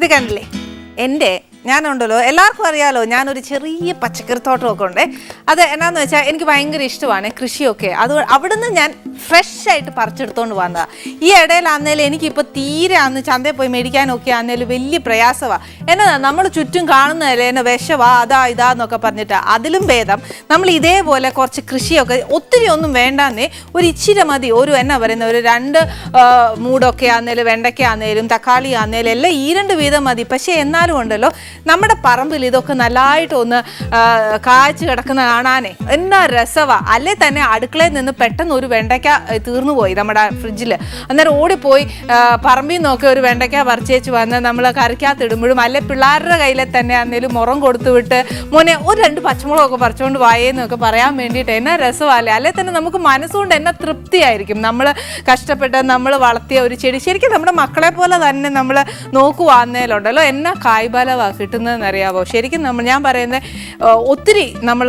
ഇത് കണ്ടില്ലേ എൻ്റെ ഞാനുണ്ടല്ലോ എല്ലാവർക്കും അറിയാലോ ഞാനൊരു ചെറിയ പച്ചക്കറിത്തോട്ടമൊക്കെ ഉണ്ട്. അത് എന്നാന്ന് വെച്ചാൽ എനിക്ക് ഭയങ്കര ഇഷ്ടമാണ് കൃഷിയൊക്കെ. അത് അവിടുന്ന് ഞാൻ ഫ്രഷ് ആയിട്ട് പറിച്ചെടുത്തോണ്ട് വന്നതാണ്. ഈ ഇടയിലാന്നേലും എനിക്കിപ്പോൾ തീരെ അന്ന് ചന്തയിൽ പോയി മേടിക്കാനൊക്കെ ആന്നേലും വലിയ പ്രയാസമാണ്. എന്നതാ നമ്മൾ ചുറ്റും കാണുന്നതല്ലേ എന്നെ വിഷവാ അതാ ഇതാന്നൊക്കെ പറഞ്ഞിട്ട് അതിലും ഭേദം നമ്മൾ ഇതേപോലെ കുറച്ച് കൃഷിയൊക്കെ ഒത്തിരി ഒന്നും വേണ്ടാന്നേ ഒരു ഇച്ചിരി മതി. ഒരു എന്നാ പറയുന്നത് ഒരു 2 മൂടൊക്കെ ആന്നേലും വെണ്ടയ്ക്ക ആന്നേലും തക്കാളി ആന്നേലും എല്ലാം 2 വീതം മതി. പക്ഷേ എന്നാലും ഉണ്ടല്ലോ നമ്മുടെ പറമ്പിൽ ഇതൊക്കെ നല്ലതായിട്ട് ഒന്ന് കായ്ച്ച് കിടക്കുന്ന കാണാനേ എന്നാ രസമാണ്. അല്ലേ തന്നെ അടുക്കളയിൽ നിന്ന് പെട്ടെന്ന് ഒരു വെണ്ടയ്ക്ക തീർന്നു പോയി നമ്മുടെ ഫ്രിഡ്ജിൽ. അന്നേരം ഓടിപ്പോയി പറമ്പിൽ നിന്നൊക്കെ ഒരു വെണ്ടയ്ക്ക പറിച്ചേച്ച് വന്ന് നമ്മൾ കറിക്കകത്തിടുമ്പോഴും അല്ലെ പിള്ളേരുടെ കയ്യിലെ തന്നെ അന്നേലും മുറം കൊടുത്തു വിട്ട് മോനെ ഒരു 2 പച്ചമുളകൊക്കെ പറിച്ചുകൊണ്ട് വായേന്നൊക്കെ പറയാൻ വേണ്ടിയിട്ട് എന്നാ രസമല്ലേ. അല്ലെ തന്നെ നമുക്ക് മനസ്സുകൊണ്ട് എന്നാ തൃപ്തിയായിരിക്കും. നമ്മൾ കഷ്ടപ്പെട്ട് നമ്മൾ വളർത്തിയ ഒരു ചെടി ശരിക്കും നമ്മുടെ മക്കളെ പോലെ തന്നെ നമ്മൾ നോക്കുവാന്നേലുണ്ടല്ലോ എന്നാ കായ്ബലമാണ് കിട്ടുന്നതെന്നറിയാവോ. ശരിക്കും ഞാൻ പറയുന്നത് ഒത്തിരി നമ്മൾ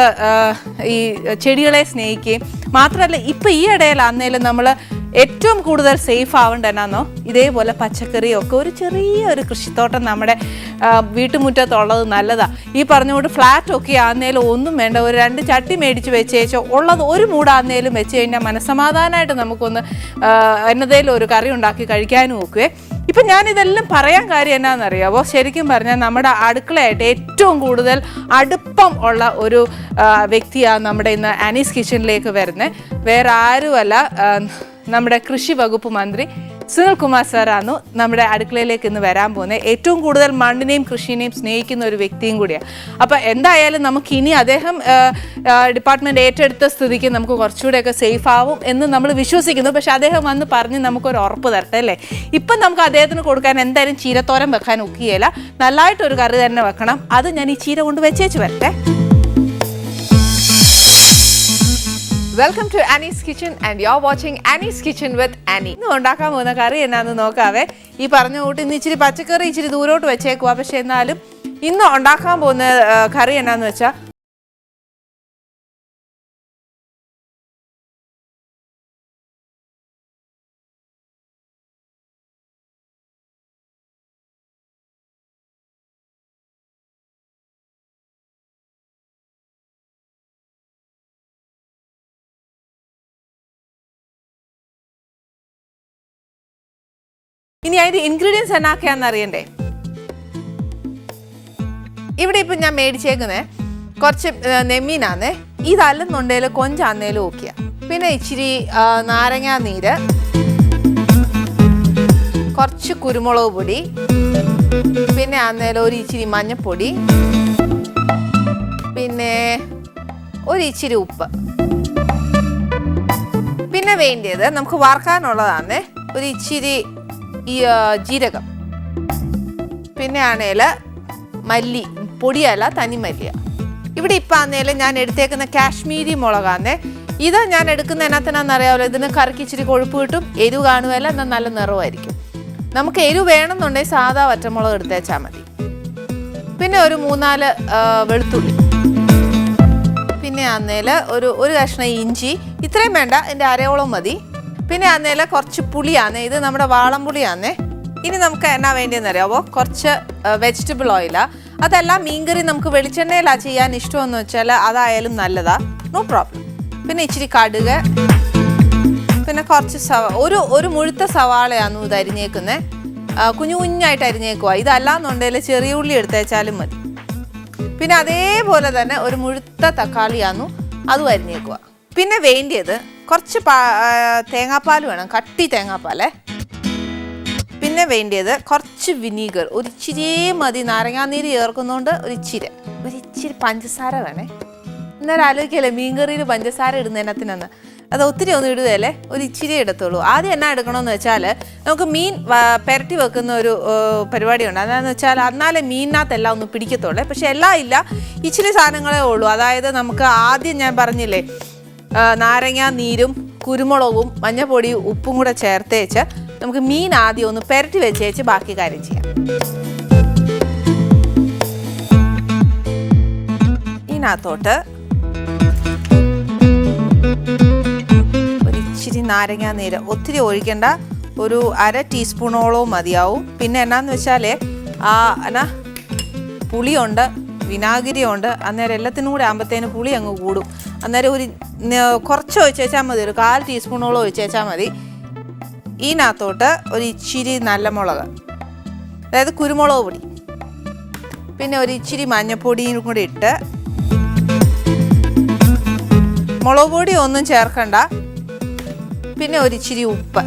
ഈ ചെടികളെ സ്നേഹിക്കുകയും മാത്രമല്ല ഇപ്പം ഈ ഇടയിലാന്നേലും നമ്മൾ ഏറ്റവും കൂടുതൽ സേഫ് ആവേണ്ട എന്നാന്നോ ഇതേപോലെ പച്ചക്കറിയൊക്കെ ഒരു ചെറിയൊരു കൃഷിത്തോട്ടം നമ്മുടെ വീട്ടുമുറ്റത്തുള്ളത് നല്ലതാണ്. ഈ പറഞ്ഞുകൊണ്ട് ഫ്ലാറ്റൊക്കെ ആന്നേലും ഒന്നും വേണ്ട ഒരു 2 ചട്ടി മേടിച്ച് വെച്ചേച്ചോ ഉള്ളത് ഒരു മൂടാന്നേലും വെച്ച് കഴിഞ്ഞാൽ മനസ്സമാധാനമായിട്ട് നമുക്കൊന്ന് എന്നതേലും ഒരു കറി ഉണ്ടാക്കി കഴിക്കാനും ഒക്കുവേ. ഇപ്പം ഞാനിതെല്ലാം പറയാൻ കാര്യം എന്നാണെന്നറിയാമോ, ശരിക്കും പറഞ്ഞാൽ നമ്മുടെ അടുക്കളയായിട്ട് ഏറ്റവും കൂടുതൽ അടുപ്പം ഉള്ള ഒരു വ്യക്തിയാണ് നമ്മുടെ ഇന്ന് ആനീസ് കിച്ചണിലേക്ക് വരുന്നത്. വേറെ ആരുമല്ല നമ്മുടെ കൃഷി വകുപ്പ് മന്ത്രി സുനിൽകുമാർ സാറാണ് നമ്മുടെ അടുക്കളയിലേക്ക് ഇന്ന് വരാൻ പോകുന്നത്. ഏറ്റവും കൂടുതൽ മണ്ണിനെയും കൃഷിനെയും സ്നേഹിക്കുന്ന ഒരു വ്യക്തിയും കൂടിയാണ്. അപ്പം എന്തായാലും നമുക്ക് ഇനി അദ്ദേഹം ഡിപ്പാർട്ട്മെൻറ്റ് ഏറ്റെടുത്ത സ്ഥിതിക്ക് നമുക്ക് കുറച്ചുകൂടെയൊക്കെ സേഫ് ആവും എന്ന് നമ്മൾ വിശ്വസിക്കുന്നു. പക്ഷെ അദ്ദേഹം വന്ന് പറഞ്ഞ് നമുക്കൊരു ഉറപ്പ് തരട്ടെ അല്ലേ. ഇപ്പം നമുക്ക് അദ്ദേഹത്തിന് കൊടുക്കാൻ എന്തായാലും ചീരത്തോരൻ വെക്കാൻ ഒക്കുകയില്ല, നല്ലതായിട്ടൊരു കറി തന്നെ വെക്കണം. അത് ഞാൻ ഈ ചീര കൊണ്ട് വെച്ചേച്ച് വരട്ടെ. Welcome to Annie's kitchen and you are watching Annie's kitchen with Annie. ഇന്ന് ഉണ്ടാക്കാൻ പോകുന്ന കറി എന്നാന്ന് നോക്കാവേ. ഈ പറഞ്ഞ കൂട്ടി ഇന്ന് ഇച്ചിരി പച്ചക്കറി ഇച്ചിരി ദൂരോട്ട് വെച്ചേക്കുക. പക്ഷെ എന്നാലും ഇന്ന് ഉണ്ടാക്കാൻ പോകുന്ന കറി എന്നാന്ന് വെച്ചാൽ ഇനി അതിൻ്റെ ഇൻഗ്രീഡിയൻസ് എന്നാക്കെയാണെന്ന് അറിയണ്ടേ. ഇവിടെ ഇപ്പം ഞാൻ മേടിച്ചേക്കുന്നത് കുറച്ച് നെമ്മീനാന്നേ. ഇതല്ലെന്നുണ്ടെങ്കിൽ കൊഞ്ചാന്നേലും ഓക്കെയാ. പിന്നെ ഇച്ചിരി നാരങ്ങാ നീര്, കുറച്ച് കുരുമുളക് പൊടി, പിന്നെ ആന്നേലും ഒരു ഇച്ചിരി മഞ്ഞൾപ്പൊടി, പിന്നെ ഒരു ഇച്ചിരി ഉപ്പ്. പിന്നെ വേണ്ടിയത് നമുക്ക് വറുക്കാനുള്ളതാന്നേ ഒരു ഇച്ചിരി ഈ ജീരകം, പിന്നെ ആണേൽ മല്ലി പൊടിയല്ല തനി മല്ലിയ. ഇവിടെ ഇപ്പം ആന്നേലും ഞാൻ എടുത്തേക്കുന്ന കാശ്മീരി മുളകാന്നേ. ഇത് ഞാൻ എടുക്കുന്ന എന്നാത്തിനാന്നറിയാമല്ലോ, ഇതിന് കറിക്ക് ഇച്ചിരി കൊഴുപ്പ് കിട്ടും, എരിവ് കാണുകയല്ല, എന്നാൽ നല്ല നിറവായിരിക്കും. നമുക്ക് എരിവ് വേണമെന്നുണ്ടെങ്കിൽ സാധാ വറ്റമുളക് എടുത്തേച്ചാൽ മതി. പിന്നെ ഒരു 3-4 വെളുത്തുള്ളി, പിന്നെ ആന്നേൽ ഒരു കഷ്ണം ഇഞ്ചി, ഇത്രയും വേണ്ട, എൻ്റെ അരയോളം മതി. പിന്നെ ആന്നേൽ കുറച്ച് പുളിയാന്നേ, ഇത് നമ്മുടെ വാളംപുളിയാന്നേ. ഇനി നമുക്ക് എന്നാ വേണ്ടിയെന്ന് അറിയാമോ, കുറച്ച് വെജിറ്റബിൾ ഓയിലാണ്. അതെല്ലാം മീൻകറി നമുക്ക് വെളിച്ചെണ്ണയിലാണ് ചെയ്യാൻ ഇഷ്ടമെന്ന് വെച്ചാൽ അതായാലും നല്ലതാ, നോ പ്രോബ്ലം. പിന്നെ ഇച്ചിരി കടുക്, പിന്നെ കുറച്ച് ഒരു മുഴുത്ത സവാളയാണ് ഇത് അരിഞ്ഞേക്കുന്നത്. കുഞ്ഞു കുഞ്ഞായിട്ട് അരിഞ്ഞേക്കുക. ഇതല്ലാന്നുണ്ടെങ്കിൽ ചെറിയ ഉള്ളി എടുത്തേച്ചാലും മതി. പിന്നെ അതേപോലെ തന്നെ ഒരു മുഴുത്ത തക്കാളിയാന്നു അതും അരിഞ്ഞേക്കുക. പിന്നെ വേണ്ടിയത് കുറച്ച് തേങ്ങാപ്പാൽ വേണം, കട്ടി തേങ്ങാപ്പാലേ. പിന്നെ വേണ്ടിയത് കുറച്ച് വിനീഗർ, ഒരു ഇച്ചിരിയേ മതി. നാരങ്ങാനീര് ചേർക്കുന്നതുകൊണ്ട് ഒരു ഇച്ചിരി പഞ്ചസാര വേണേ. എന്നാലും ആലോചിക്കല്ലേ മീൻകറിയിൽ പഞ്ചസാര ഇടുന്നതിനകത്തിനൊന്ന് അത് ഒത്തിരി ഒന്നും ഇടുകയല്ലേ, ഒരു ഇച്ചിരി ഇടത്തുള്ളൂ. ആദ്യം എന്നാ എടുക്കണമെന്ന് വെച്ചാൽ നമുക്ക് മീൻ പുരട്ടി വെക്കുന്ന ഒരു പരിപാടിയുണ്ട്. അതാണെന്ന് വെച്ചാൽ എന്നാലേ മീനിനകത്തെല്ലാം ഒന്ന് പിടിക്കത്തുള്ളൂ. പക്ഷെ എല്ലാം ഇല്ല, ഇച്ചിരി സാധനങ്ങളേ ഉള്ളൂ. അതായത് നമുക്ക് ആദ്യം ഞാൻ പറഞ്ഞില്ലേ നാരങ്ങാ നീരും കുരുമുളകും മഞ്ഞൾപ്പൊടിയും ഉപ്പും കൂടെ ചേർത്തേച്ച് നമുക്ക് മീൻ ആദ്യം ഒന്ന് പുരട്ടി വെച്ചേച്ച് ബാക്കി കാര്യം ചെയ്യാം. ഇതിനകത്തോട്ട് ഒരു ഇച്ചിരി നാരങ്ങാ നീര്, ഒത്തിരി ഒഴിക്കേണ്ട, ഒരു 1/2 ടീസ്പൂണോളവും മതിയാവും. പിന്നെ എന്നാന്ന് വെച്ചാൽ എന്നാ പുളിയുണ്ട്, വിനാഗിരിയുണ്ട്. അന്നേരം എല്ലാത്തിനും കൂടെ ആകുമ്പോഴത്തേന് പുളി അങ്ങ് കൂടും. അന്നേരം ഒരു കുറച്ച് ഒഴിച്ചേച്ചാൽ മതി, ഒരു 1/4 ടീസ്പൂണോളം ഒഴിച്ചേച്ചാൽ മതി. ഇതിനകത്തോട്ട് ഒരു ഇച്ചിരി നല്ല മുളക്, അതായത് കുരുമുളക് പൊടി, പിന്നെ ഒരു ഇച്ചിരി മഞ്ഞൾപ്പൊടിയും കൂടി ഇട്ട്, മുളക് പൊടി ഒന്നും ചേർക്കണ്ട, പിന്നെ ഒരു ഇച്ചിരി ഉപ്പ്,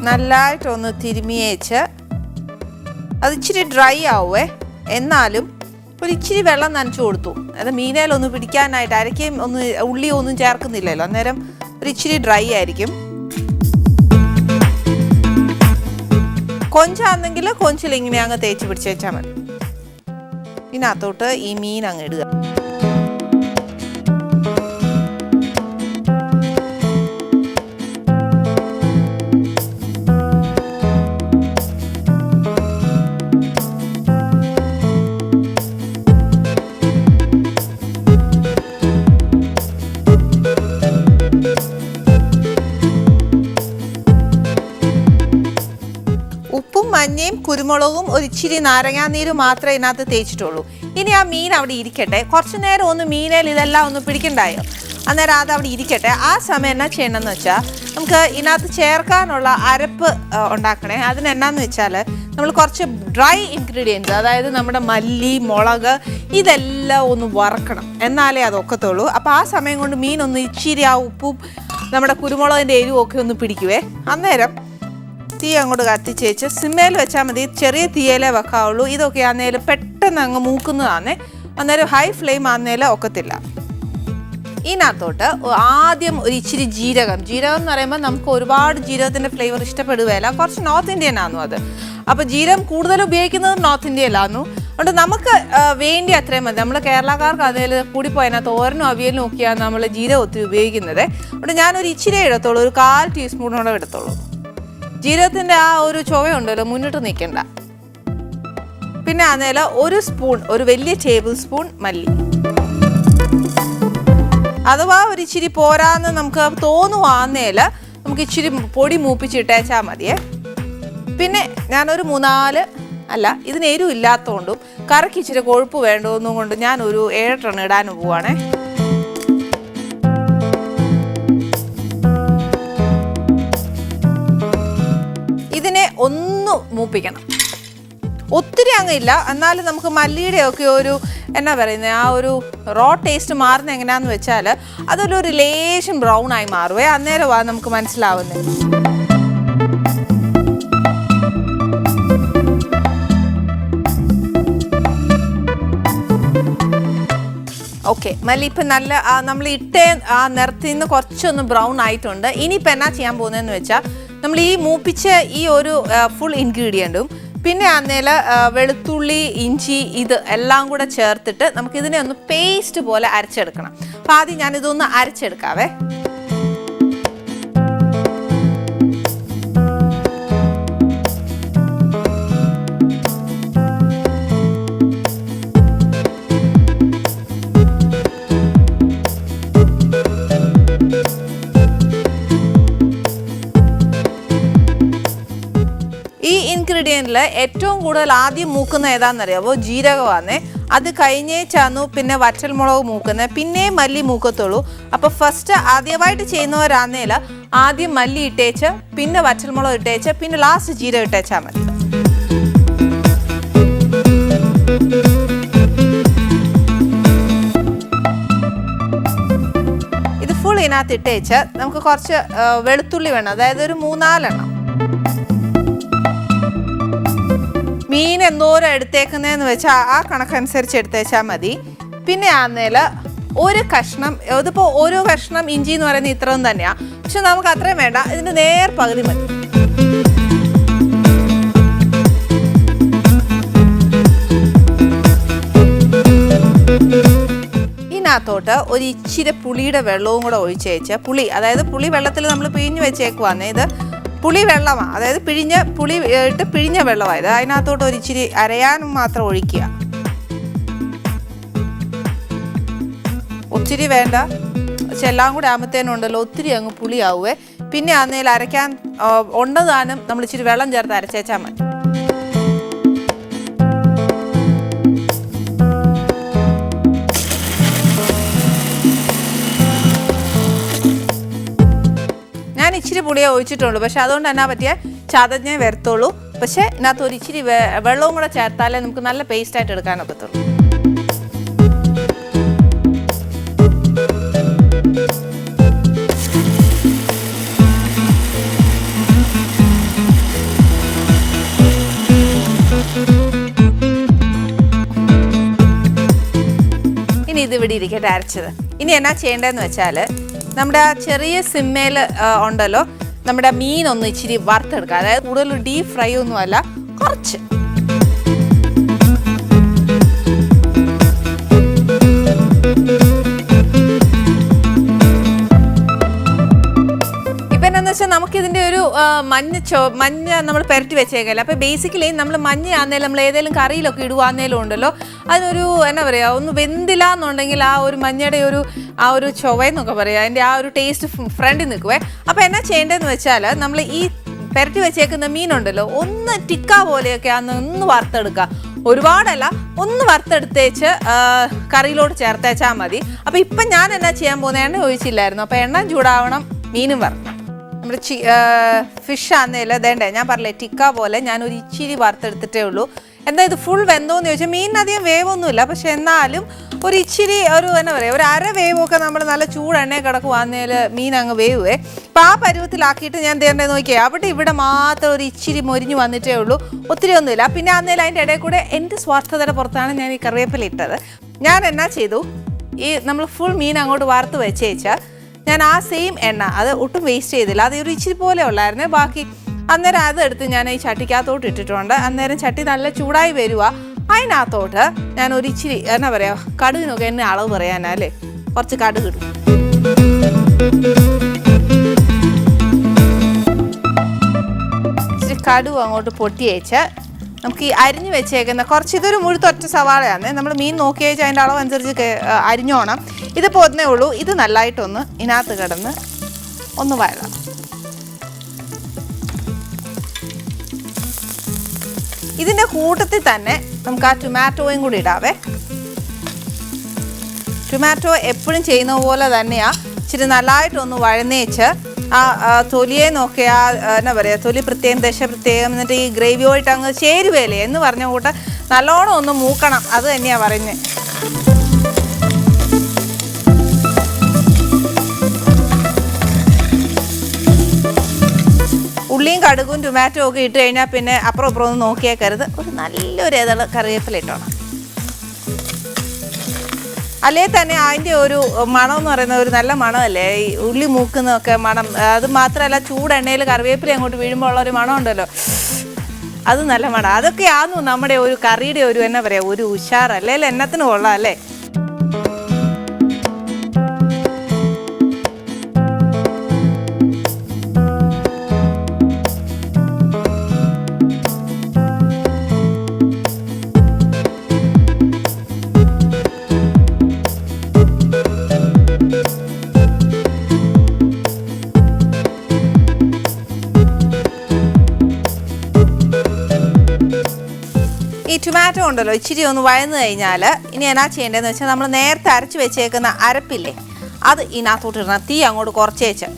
നല്ലതായിട്ടൊന്ന് തിരുമിയേച്ച്, അത് ഇച്ചിരി ഡ്രൈ ആവുമേ, എന്നാലും ഒരു ഇച്ചിരി വെള്ളം നനച്ചു കൊടുത്തു. അത് മീനയിലൊന്ന് പിടിക്കാനായിട്ട്, അരയ്ക്കും ഉള്ളിയോ ഒന്നും ചേർക്കുന്നില്ലല്ലോ, അന്നേരം ഒരു ഇച്ചിരി ഡ്രൈ ആയിരിക്കും. കൊഞ്ചാണെങ്കിൽ കൊഞ്ചിൽ ഇങ്ങനെ അങ്ങ് തേച്ച് പിടിച്ച് വെച്ചാൽ മതി. ഇതിനകത്തോട്ട് ഈ മീൻ അങ്ങ് ഇടുക. ഉപ്പും മഞ്ഞയും കുരുമുളകും ഒരു ഇച്ചിരി നാരങ്ങാനീരും മാത്രമേ ഇതിനകത്ത് തേച്ചിട്ടുള്ളൂ. ഇനി ആ മീൻ അവിടെ ഇരിക്കട്ടെ. കുറച്ച് നേരം ഒന്ന് മീനിൽ ഇതെല്ലാം ഒന്ന് പിടിക്കണ്ടായോ, അന്നേരം അത് അവിടെ ഇരിക്കട്ടെ. ആ സമയം എന്നാ ചെയ്യണമെന്ന് വെച്ചാൽ നമുക്ക് ഇതിനകത്ത് ചേർക്കാനുള്ള അരപ്പ് ഉണ്ടാക്കണേ. അതിനെന്നാന്ന് വെച്ചാൽ നമ്മൾ കുറച്ച് ഡ്രൈ ഇൻഗ്രീഡിയൻസ്, അതായത് നമ്മുടെ മല്ലി, മുളക്, ഇതെല്ലാം ഒന്ന് വറക്കണം, എന്നാലേ അതൊക്കത്തുള്ളൂ. അപ്പോൾ ആ സമയം കൊണ്ട് മീനൊന്ന് ഇച്ചിരി ആ ഉപ്പും നമ്മുടെ കുരുമുളകിൻ്റെ എരിവും ഒക്കെ ഒന്ന് പിടിക്കുവേ. അന്നേരം തീ അങ്ങോട്ട് കത്തിച്ചേച്ച് സിമ്മയിൽ വെച്ചാൽ മതി, ചെറിയ തീയിലേ വെക്കാവുള്ളൂ. ഇതൊക്കെ ആന്നേലും പെട്ടെന്ന് അങ്ങ് മൂക്കുന്നതാന്നേ, അന്നേരം ഹൈ ഫ്ലെയിം ആന്നേലും ഒക്കത്തില്ല. ഇതിനകത്തോട്ട് ആദ്യം ഒരു ഇച്ചിരി ജീരകം എന്ന് പറയുമ്പോൾ നമുക്ക് ഒരുപാട് ജീരകത്തിൻ്റെ ഫ്ലേവർ ഇഷ്ടപ്പെടുകയില്ല, കുറച്ച് നോർത്ത് ഇന്ത്യൻ ആന്നു അത്. അപ്പോൾ ജീരകം കൂടുതൽ ഉപയോഗിക്കുന്നത് നോർത്ത് ഇന്ത്യയിലാന്നു. അതുകൊണ്ട് നമുക്ക് വേണ്ടി അത്രയും മതി. നമ്മൾ കേരളക്കാർക്ക് അതിൽ കൂടിപ്പോയതിനകത്ത് തോരനും അവിയലും ഒക്കെയാണ് നമ്മൾ ജീരകം ഒത്തിരി ഉപയോഗിക്കുന്നത്. അതുകൊണ്ട് ഞാനൊരു ഇച്ചിരി എടുത്തോളൂ, ഒരു 1/4 ടീസ്പൂണോളം എടുത്തോളൂ. ജീരകത്തിൻ്റെ ആ ഒരു ചുവയുണ്ടല്ലോ, മുന്നിട്ട് നിൽക്കണ്ട. പിന്നെ അതേല ഒരു വലിയ ടേബിൾ സ്പൂൺ മല്ലി. അഥവാ ഒരു ഇച്ചിരി പോരാന്ന് നമുക്ക് തോന്നുവാന്നേൽ നമുക്ക് ഇച്ചിരി പൊടി മൂപ്പിച്ചിട്ടേച്ചാൽ മതിയേ. പിന്നെ ഞാനൊരു 3-4 അല്ല, ഇതിന് എരിവ് ഇല്ലാത്തതുകൊണ്ടും കറിക്ക് ഇച്ചിരി കൊഴുപ്പ് വേണ്ടതെന്നും കൊണ്ട് ഞാനൊരു 7 എണ്ണം ഇടാനും പോവാണേ. ഇതിനെ ഒന്ന് മൂപ്പിക്കണം, ഒത്തിരി അങ്ങില്ല, എന്നാലും നമുക്ക് മല്ലിയുടെ ഒക്കെ ഒരു എന്നാ പറയുന്നത് ആ ഒരു റോ ടേസ്റ്റ് മാറുന്ന എങ്ങനെയാന്ന് വെച്ചാൽ അതൊരു ലേശം ബ്രൗൺ ആയി മാറുവേ, അന്നേരമാണ് നമുക്ക് മനസ്സിലാവുന്നത്. ഓക്കെ, മല്ലി ഇപ്പം നല്ല നമ്മൾ ഇട്ടേ ആ നിറത്തിൽ നിന്ന് കുറച്ചൊന്ന് ബ്രൗൺ ആയിട്ടുണ്ട്. ഇനിയിപ്പോൾ എന്നാ ചെയ്യാൻ പോകുന്നതെന്ന് വെച്ചാൽ നമ്മൾ ഈ മൂപ്പിച്ച ഈ ഒരു ഫുൾ ഇൻഗ്രീഡിയൻറ്റും പിന്നെ അന്നേൽ വെളുത്തുള്ളി, ഇഞ്ചി, ഇത് എല്ലാം കൂടെ ചേർത്തിട്ട് നമുക്കിതിനെ ഒന്ന് പേസ്റ്റ് പോലെ അരച്ചെടുക്കണം. അപ്പോൾ ആദ്യം ഞാനിതൊന്ന് അരച്ചെടുക്കാവേ. ഈ ഇൻഗ്രീഡിയൻറ്റിൽ ഏറ്റവും കൂടുതൽ ആദ്യം മൂക്കുന്ന ഏതാണെന്നറിയാമോ? ജീരകമാണേ. അത് കഴിഞ്ഞേച്ചാന്നു പിന്നെ വറ്റൽമുളക് മൂക്കുന്നത്, പിന്നെ മല്ലി മൂക്കത്തുള്ളൂ. അപ്പോൾ ഫസ്റ്റ് ആദ്യമായിട്ട് ചെയ്യുന്നവരാന്നേൽ ആദ്യം മല്ലി ഇട്ടേച്ച്, പിന്നെ വറ്റൽമുളക് ഇട്ടേച്ച്, പിന്നെ ലാസ്റ്റ് ജീരകം ഇട്ടേച്ചാൽ മതി. ഇത് ഫുൾ ഇതിനകത്ത് ഇട്ടേച്ച് നമുക്ക് കുറച്ച് വെളുത്തുള്ളി വേണം, അതായത് ഒരു 3-4 എണ്ണം. മീൻ എന്തോരം എടുത്തേക്കുന്നതെന്ന് വെച്ചാൽ ആ കണക്കനുസരിച്ച് എടുത്തേച്ചാൽ മതി. പിന്നെ ആന്നേൽ ഒരു കഷ്ണം, ഇതിപ്പോൾ ഓരോ കഷ്ണം ഇഞ്ചി എന്ന് പറയുന്നത് ഇത്രയും തന്നെയാണ്, പക്ഷെ നമുക്ക് അത്രയും വേണ്ട, ഇതിൻ്റെ നേർ പകുതി മതി. ഇതിനകത്തോട്ട് ഒരു ഇച്ചിരി പുളിയുടെ വെള്ളവും കൂടെ ഒഴിച്ചേച്ച്, പുളി അതായത് പുളി വെള്ളത്തിൽ നമ്മൾ പിഴിഞ്ഞ് വെച്ചേക്കുവാന്നേ, ഇത് പുളി വെള്ളമാണ്, അതായത് പുളി ഇട്ട് പിഴിഞ്ഞ വെള്ളമായത്. അതിനകത്തോട്ട് ഒരു ഇച്ചിരി അരയാനും മാത്രം ഒഴിക്കുക. ഒത്തിരി വേണ്ട, പക്ഷെ എല്ലാം കൂടെ ആകുമ്പോഴത്തേനുണ്ടല്ലോ ഒത്തിരി അങ്ങ് പുളിയാവുമേ. പിന്നെ ആന്നേൽ അരയ്ക്കാൻ ഉണ്ടതാനും നമ്മൾ ഇച്ചിരി വെള്ളം ചേർത്ത് അരച്ചേച്ചാൽ മതി. ഞാൻ ഇച്ചിരി പുളിയെ ഒഴിച്ചിട്ടുള്ളൂ, പക്ഷെ അതുകൊണ്ട് എന്നാ പറ്റിയ ചതഞ്ഞേ വരത്തുള്ളൂ. പക്ഷേ ഇതിനകത്ത് ഒരു ഇച്ചിരി വെള്ളവും കൂടെ ചേർത്താലേ നമുക്ക് നല്ല പേസ്റ്റായിട്ട് എടുക്കാനൊക്കത്തുള്ളൂ. ഇനി ഇത് ഇവിടെ ഇരിക്കട്ടെ അരച്ചത്. ഇനി എന്നാ ചെയ്യേണ്ടതെന്ന് വെച്ചാൽ നമ്മുടെ ആ ചെറിയ സിമ്മേൽ ഉണ്ടല്ലോ, നമ്മുടെ മീനൊന്ന് ഇച്ചിരി വറുത്തെടുക്കുക. അതായത് കൂടുതൽ ഡീപ്പ് ഫ്രൈ ഒന്നുമല്ല, കുറച്ച്. ഇപ്പം എന്താണെന്ന് വെച്ചാൽ നമുക്കിതിൻ്റെ ഒരു മഞ്ഞ നമ്മൾ പുരട്ടി വെച്ചേക്കല്ലേ. അപ്പോൾ ബേസിക്കലി നമ്മൾ മഞ്ഞ ആന്നേലും നമ്മൾ ഏതെങ്കിലും കറിയിലൊക്കെ ഇടുവാന്നേലും ഉണ്ടല്ലോ, അതിനൊരു എന്നാ പറയുക, ഒന്ന് വെന്തില്ല എന്നുണ്ടെങ്കിൽ ആ ഒരു മഞ്ഞയുടെ ആ ഒരു ചൊവ്വയെന്നൊക്കെ പറയുക, അതിൻ്റെ ആ ഒരു ടേസ്റ്റ് ഫ്രണ്ടിൽ നിൽക്കുവേ. അപ്പോൾ എന്നാ ചെയ്യേണ്ടതെന്ന് വെച്ചാൽ നമ്മൾ ഈ പുരട്ടി വെച്ചേക്കുന്ന മീനുണ്ടല്ലോ, ഒന്ന് ടിക്ക പോലെയൊക്കെ ഒന്ന് വറുത്തെടുക്കുക. ഒരുപാടല്ല, ഒന്ന് വറുത്തെടുത്തേച്ച് കറിയിലോട്ട് ചേർത്തേച്ചാൽ മതി. അപ്പോൾ ഇപ്പം ഞാൻ എന്നാ ചെയ്യാൻ പോകുന്നത്, എണ്ണ ഒഴിച്ചില്ലായിരുന്നു, അപ്പോൾ എണ്ണ ചൂടാവണം, മീനും വറക്കണം. നമ്മുടെ ഫിഷ് ആന്നേലും വേണ്ടേ, ഞാൻ പറഞ്ഞില്ലേ ടിക്ക പോലെ ഞാൻ ഒരു ഇച്ചിരി വറുത്തെടുത്തിട്ടേ ഉള്ളൂ. എന്താ ഇത് ഫുൾ വെന്തോന്ന് ചോദിച്ചാൽ മീനിനധികം വേവൊന്നുമില്ല, പക്ഷെ എന്നാലും ഒരു ഇച്ചിരി ഒരു എന്നാ പറയുക, ഒരു അര വേവൊക്കെ നമ്മൾ നല്ല ചൂടെണ്ണയിൽ കിടക്കുവാന്നേൽ മീൻ അങ്ങ് വേവുവേ. അപ്പോൾ ആ പരുവത്തിലാക്കിയിട്ട് ഞാൻ തേണ്ടേ നോക്കിയേ, ഇവിടെ മാത്രം ഒരു ഇച്ചിരി മൊരിഞ്ഞ് വന്നിട്ടേ ഉള്ളൂ, ഒത്തിരി ഒന്നുമില്ല. പിന്നെ അന്നേരം അതിൻ്റെ ഇടയിൽ കൂടെ എൻ്റെ സ്വാർത്ഥതയുടെ പുറത്താണ് ഞാൻ ഈ കറിവേപ്പില ഇട്ടത്. ഞാൻ എന്നാ ചെയ്തു, ഈ നമ്മൾ ഫുൾ മീൻ അങ്ങോട്ട് വറുത്ത് വെച്ചേച്ചാൽ ഞാൻ ആ സെയിം എണ്ണ അത് ഒട്ടും വേസ്റ്റ് ചെയ്തില്ല, അത് ഒരു ഇച്ചിരി പോലെ ഉള്ളായിരുന്നേ ബാക്കി. അന്നേരം അതെടുത്ത് ഞാൻ ഈ ചട്ടിക്കകത്തോട്ട് ഇട്ടിട്ടുണ്ട്. അന്നേരം ചട്ടി നല്ല ചൂടായി വരുക, അതിനകത്തോട്ട് ഞാൻ ഒരു ഇച്ചിരി എന്നാ പറയുക, കടുകിനൊക്കെ എന്നെ അളവ് പറയാനല്ലേ, കുറച്ച് കടുക് ഇടും. ഇച്ചിരി കടുക് അങ്ങോട്ട് പൊട്ടി വെച്ച് നമുക്ക് ഈ അരിഞ്ഞ് വെച്ചേക്കുന്ന കുറച്ച്, ഇതൊരു മുഴുത്തൊറ്റ സവാളയാണ്, നമ്മൾ മീൻ നോക്കി വെച്ചാൽ അതിൻ്റെ അളവ് അനുസരിച്ച് അരിഞ്ഞോണം. ഇതിപ്പോൾ ഒന്നേ ഉള്ളൂ. ഇത് നല്ലതായിട്ടൊന്ന് ഇതിനകത്ത് കിടന്ന് ഒന്ന് വഴണം. ഇതിൻ്റെ കൂട്ടത്തിൽ തന്നെ നമുക്ക് ആ ടൊമാറ്റോയും കൂടി ഇടാവേ. ടൊമാറ്റോ എപ്പോഴും ചെയ്യുന്ന പോലെ തന്നെയാണ്, ഇച്ചിരി നല്ലതായിട്ടൊന്ന് വഴന്നേച്ച് ആ തൊലിയെ നോക്കി ആ എന്നാ പറയുക, തൊലി പ്രത്യേകം ദശ പ്രത്യേകം, എന്നിട്ട് ഈ ഗ്രേവിയോയിട്ട് അങ്ങ് ചേരുവല്ലേ എന്ന് പറഞ്ഞ കൂട്ട് നല്ലോണം ഒന്ന് മൂക്കണം. അത് തന്നെയാണ് പറയുന്നത്. ഉള്ളിയും കടുകും ടൊമാറ്റോ ഒക്കെ ഇട്ട് കഴിഞ്ഞാൽ പിന്നെ അപ്പുറം അപ്പുറം ഒന്ന് നോക്കിയേക്കരുത്, ഒരു നല്ലൊരു ഏതാ കറിവേപ്പില ഇട്ടോണം. അല്ലേ തന്നെ അതിൻ്റെ ഒരു മണം എന്ന് പറയുന്നത് ഒരു നല്ല മണമല്ലേ, ഈ ഉള്ളി മൂക്കുന്നതൊക്കെ മണം. അത് മാത്രമല്ല ചൂടെണ്ണയിൽ കറിവേപ്പില അങ്ങോട്ട് വീഴുമ്പോൾ ഉള്ളൊരു മണം ഉണ്ടല്ലോ, അത് നല്ല മണം. അതൊക്കെയാന്നു നമ്മുടെ ഒരു കറിയുടെ ഒരു എന്നാ പറയുക, ഒരു ഉഷാറല്ലേ, അല്ലേ എണ്ണത്തിന് കൊള്ളാം അല്ലേ. ഈ ടൊമാറ്റോ ഉണ്ടല്ലോ ഇച്ചിരി ഒന്ന് വഴന്നു കഴിഞ്ഞാൽ ഇനി എന്നാ ചെയ്യേണ്ടതെന്ന് വെച്ചാൽ നമ്മൾ നേരത്തെ അരച്ച് വെച്ചേക്കുന്ന അരപ്പില്ലേ, അത് ഇതിനകത്തോട്ട് ഇടണം. തീ അങ്ങോട്ട് കുറച്ച് വെച്ച്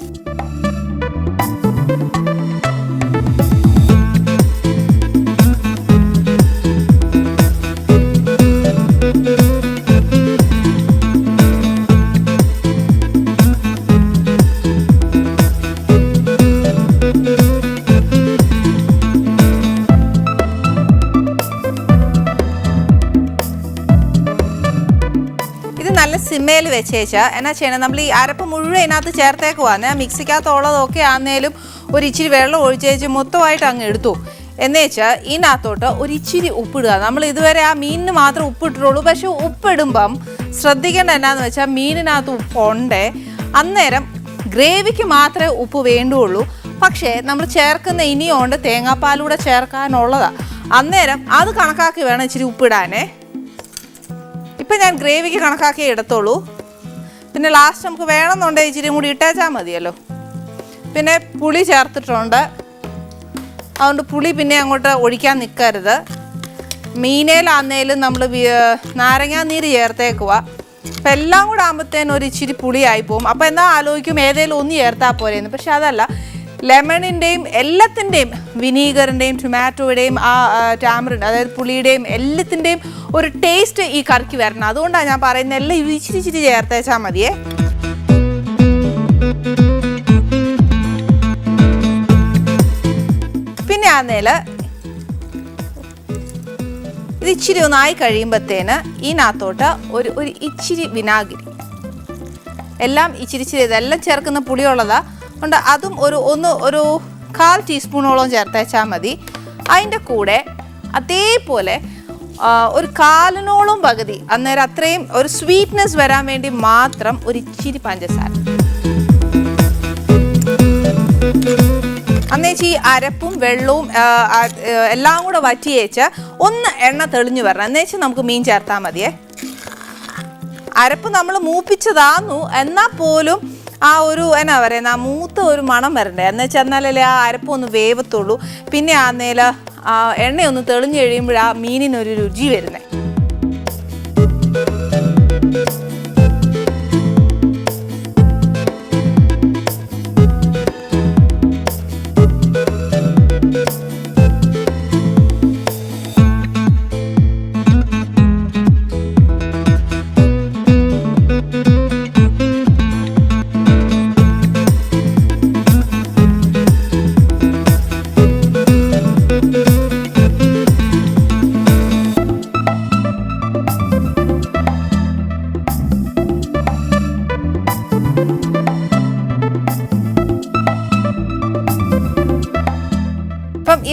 നല്ല സിമ്മയിൽ വെച്ചേച്ചാൽ എന്നാ ചെയ്യണം, നമ്മൾ ഈ അരപ്പ് മുഴുവൻ ഇതിനകത്ത് ചേർത്തേക്കുവാന്ന്. മിക്സിക്കകത്തുള്ളതൊക്കെ ആന്നേലും ഒരു ഇച്ചിരി വെള്ളം ഒഴിച്ചേച്ച് മൊത്തമായിട്ട് അങ്ങ് എടുത്തു. എന്നുവെച്ചാൽ ഇതിനകത്തോട്ട് ഒരു ഇച്ചിരി ഉപ്പിടുക. നമ്മൾ ഇതുവരെ ആ മീനിന് മാത്രം ഉപ്പിട്ടിട്ടുള്ളൂ, പക്ഷെ ഉപ്പിടുമ്പം ശ്രദ്ധിക്കേണ്ട എന്നാന്ന് വെച്ചാൽ മീനിനകത്ത് ഉപ്പുണ്ടേ, അന്നേരം ഗ്രേവിക്ക് മാത്രമേ ഉപ്പ് വേണ്ടുള്ളൂ. പക്ഷേ നമ്മൾ ചേർക്കുന്ന ഇനിയുണ്ട് തേങ്ങാപ്പാലൂടെ ചേർക്കാനുള്ളതാണ്, അന്നേരം അത് കണക്കാക്കി വേണം ഇച്ചിരി ഉപ്പിടാനേ. ഇപ്പം ഞാൻ ഗ്രേവിക്ക് കണക്കാക്കി എടുത്തോളൂ. പിന്നെ ലാസ്റ്റ് നമുക്ക് വേണമെന്നുണ്ടെങ്കിൽ ഇച്ചിരി കൂടി ഇട്ടേച്ചാൽ മതിയല്ലോ. പിന്നെ പുളി ചേർത്തിട്ടുണ്ട്, അതുകൊണ്ട് പുളി പിന്നെ അങ്ങോട്ട് ഒഴിക്കാൻ നിൽക്കരുത്. മീനയിലാന്നേലും നമ്മൾ നാരങ്ങാനീര് ചേർത്തേക്കുക. അപ്പം എല്ലാം കൂടെ ആകുമ്പോഴത്തേനും ഒരു ഇച്ചിരി പുളിയായി പോകും. അപ്പോൾ എന്താ ആലോചിക്കും ഏതെങ്കിലും ഒന്ന് ചേർത്താൽ പോരെയെന്ന്. പക്ഷെ അതല്ല, ലെമണിൻ്റെയും എല്ലാത്തിൻ്റെയും, വിനീഗറിൻ്റെയും ടൊമാറ്റോയുടെയും ആ ടാമറിൻ അതായത് പുളിയുടെയും എല്ലാത്തിൻ്റെയും ഒരു ടേസ്റ്റ് ഈ കറിക്ക് വരണം. അതുകൊണ്ടാണ് ഞാൻ പറയുന്നത് എല്ലാം ഇച്ചിരി ഇച്ചിരി ചേർത്തേച്ചാൽ മതിയേ. പിന്നെ ആന്നേല് ഇത് ഇച്ചിരി ഒന്നായി കഴിയുമ്പോഴത്തേന് ഇതിനകത്തോട്ട് ഒരു ഇച്ചിരി വിനാഗിരി, എല്ലാം ഇച്ചിരി ഇച്ചിരി ഇതെല്ലാം ചേർക്കുന്ന പുളിയുള്ളതാണ്. അതുകൊണ്ട് അതും ഒരു 1/4 ടീസ്പൂണോളം ചേർത്തേച്ചാൽ മതി. അതിൻ്റെ കൂടെ അതേപോലെ ഒരു 1/4 പകുതി, അന്നേരം അത്രയും ഒരു സ്വീറ്റ്നെസ് വരാൻ വേണ്ടി മാത്രം ഒരു ഇച്ചിരി പഞ്ചസാര. അന്നേച്ച് ഈ അരപ്പും വെള്ളവും എല്ലാം കൂടെ വറ്റിയേച്ച് ഒന്ന് എണ്ണ തെളിഞ്ഞു വരണം. എന്നേച്ച് നമുക്ക് മീൻ ചേർത്താൽ മതിയേ. അരപ്പ് നമ്മൾ മൂപ്പിച്ചതാന്നു, എന്നാൽ പോലും ആ ഒരു എന്നാ പറയുന്ന ആ മൂത്ത ഒരു മണം വരണ്ടേ. എന്ന് വെച്ചാൽ എന്നാലല്ലേ ആ അരപ്പൊന്ന് വേവത്തുള്ളൂ. പിന്നെ ആന്നേൽ എണ്ണയൊന്ന് തെളിഞ്ഞു കഴിയുമ്പോഴാ മീനിനൊരു രുചി വരുന്നത്.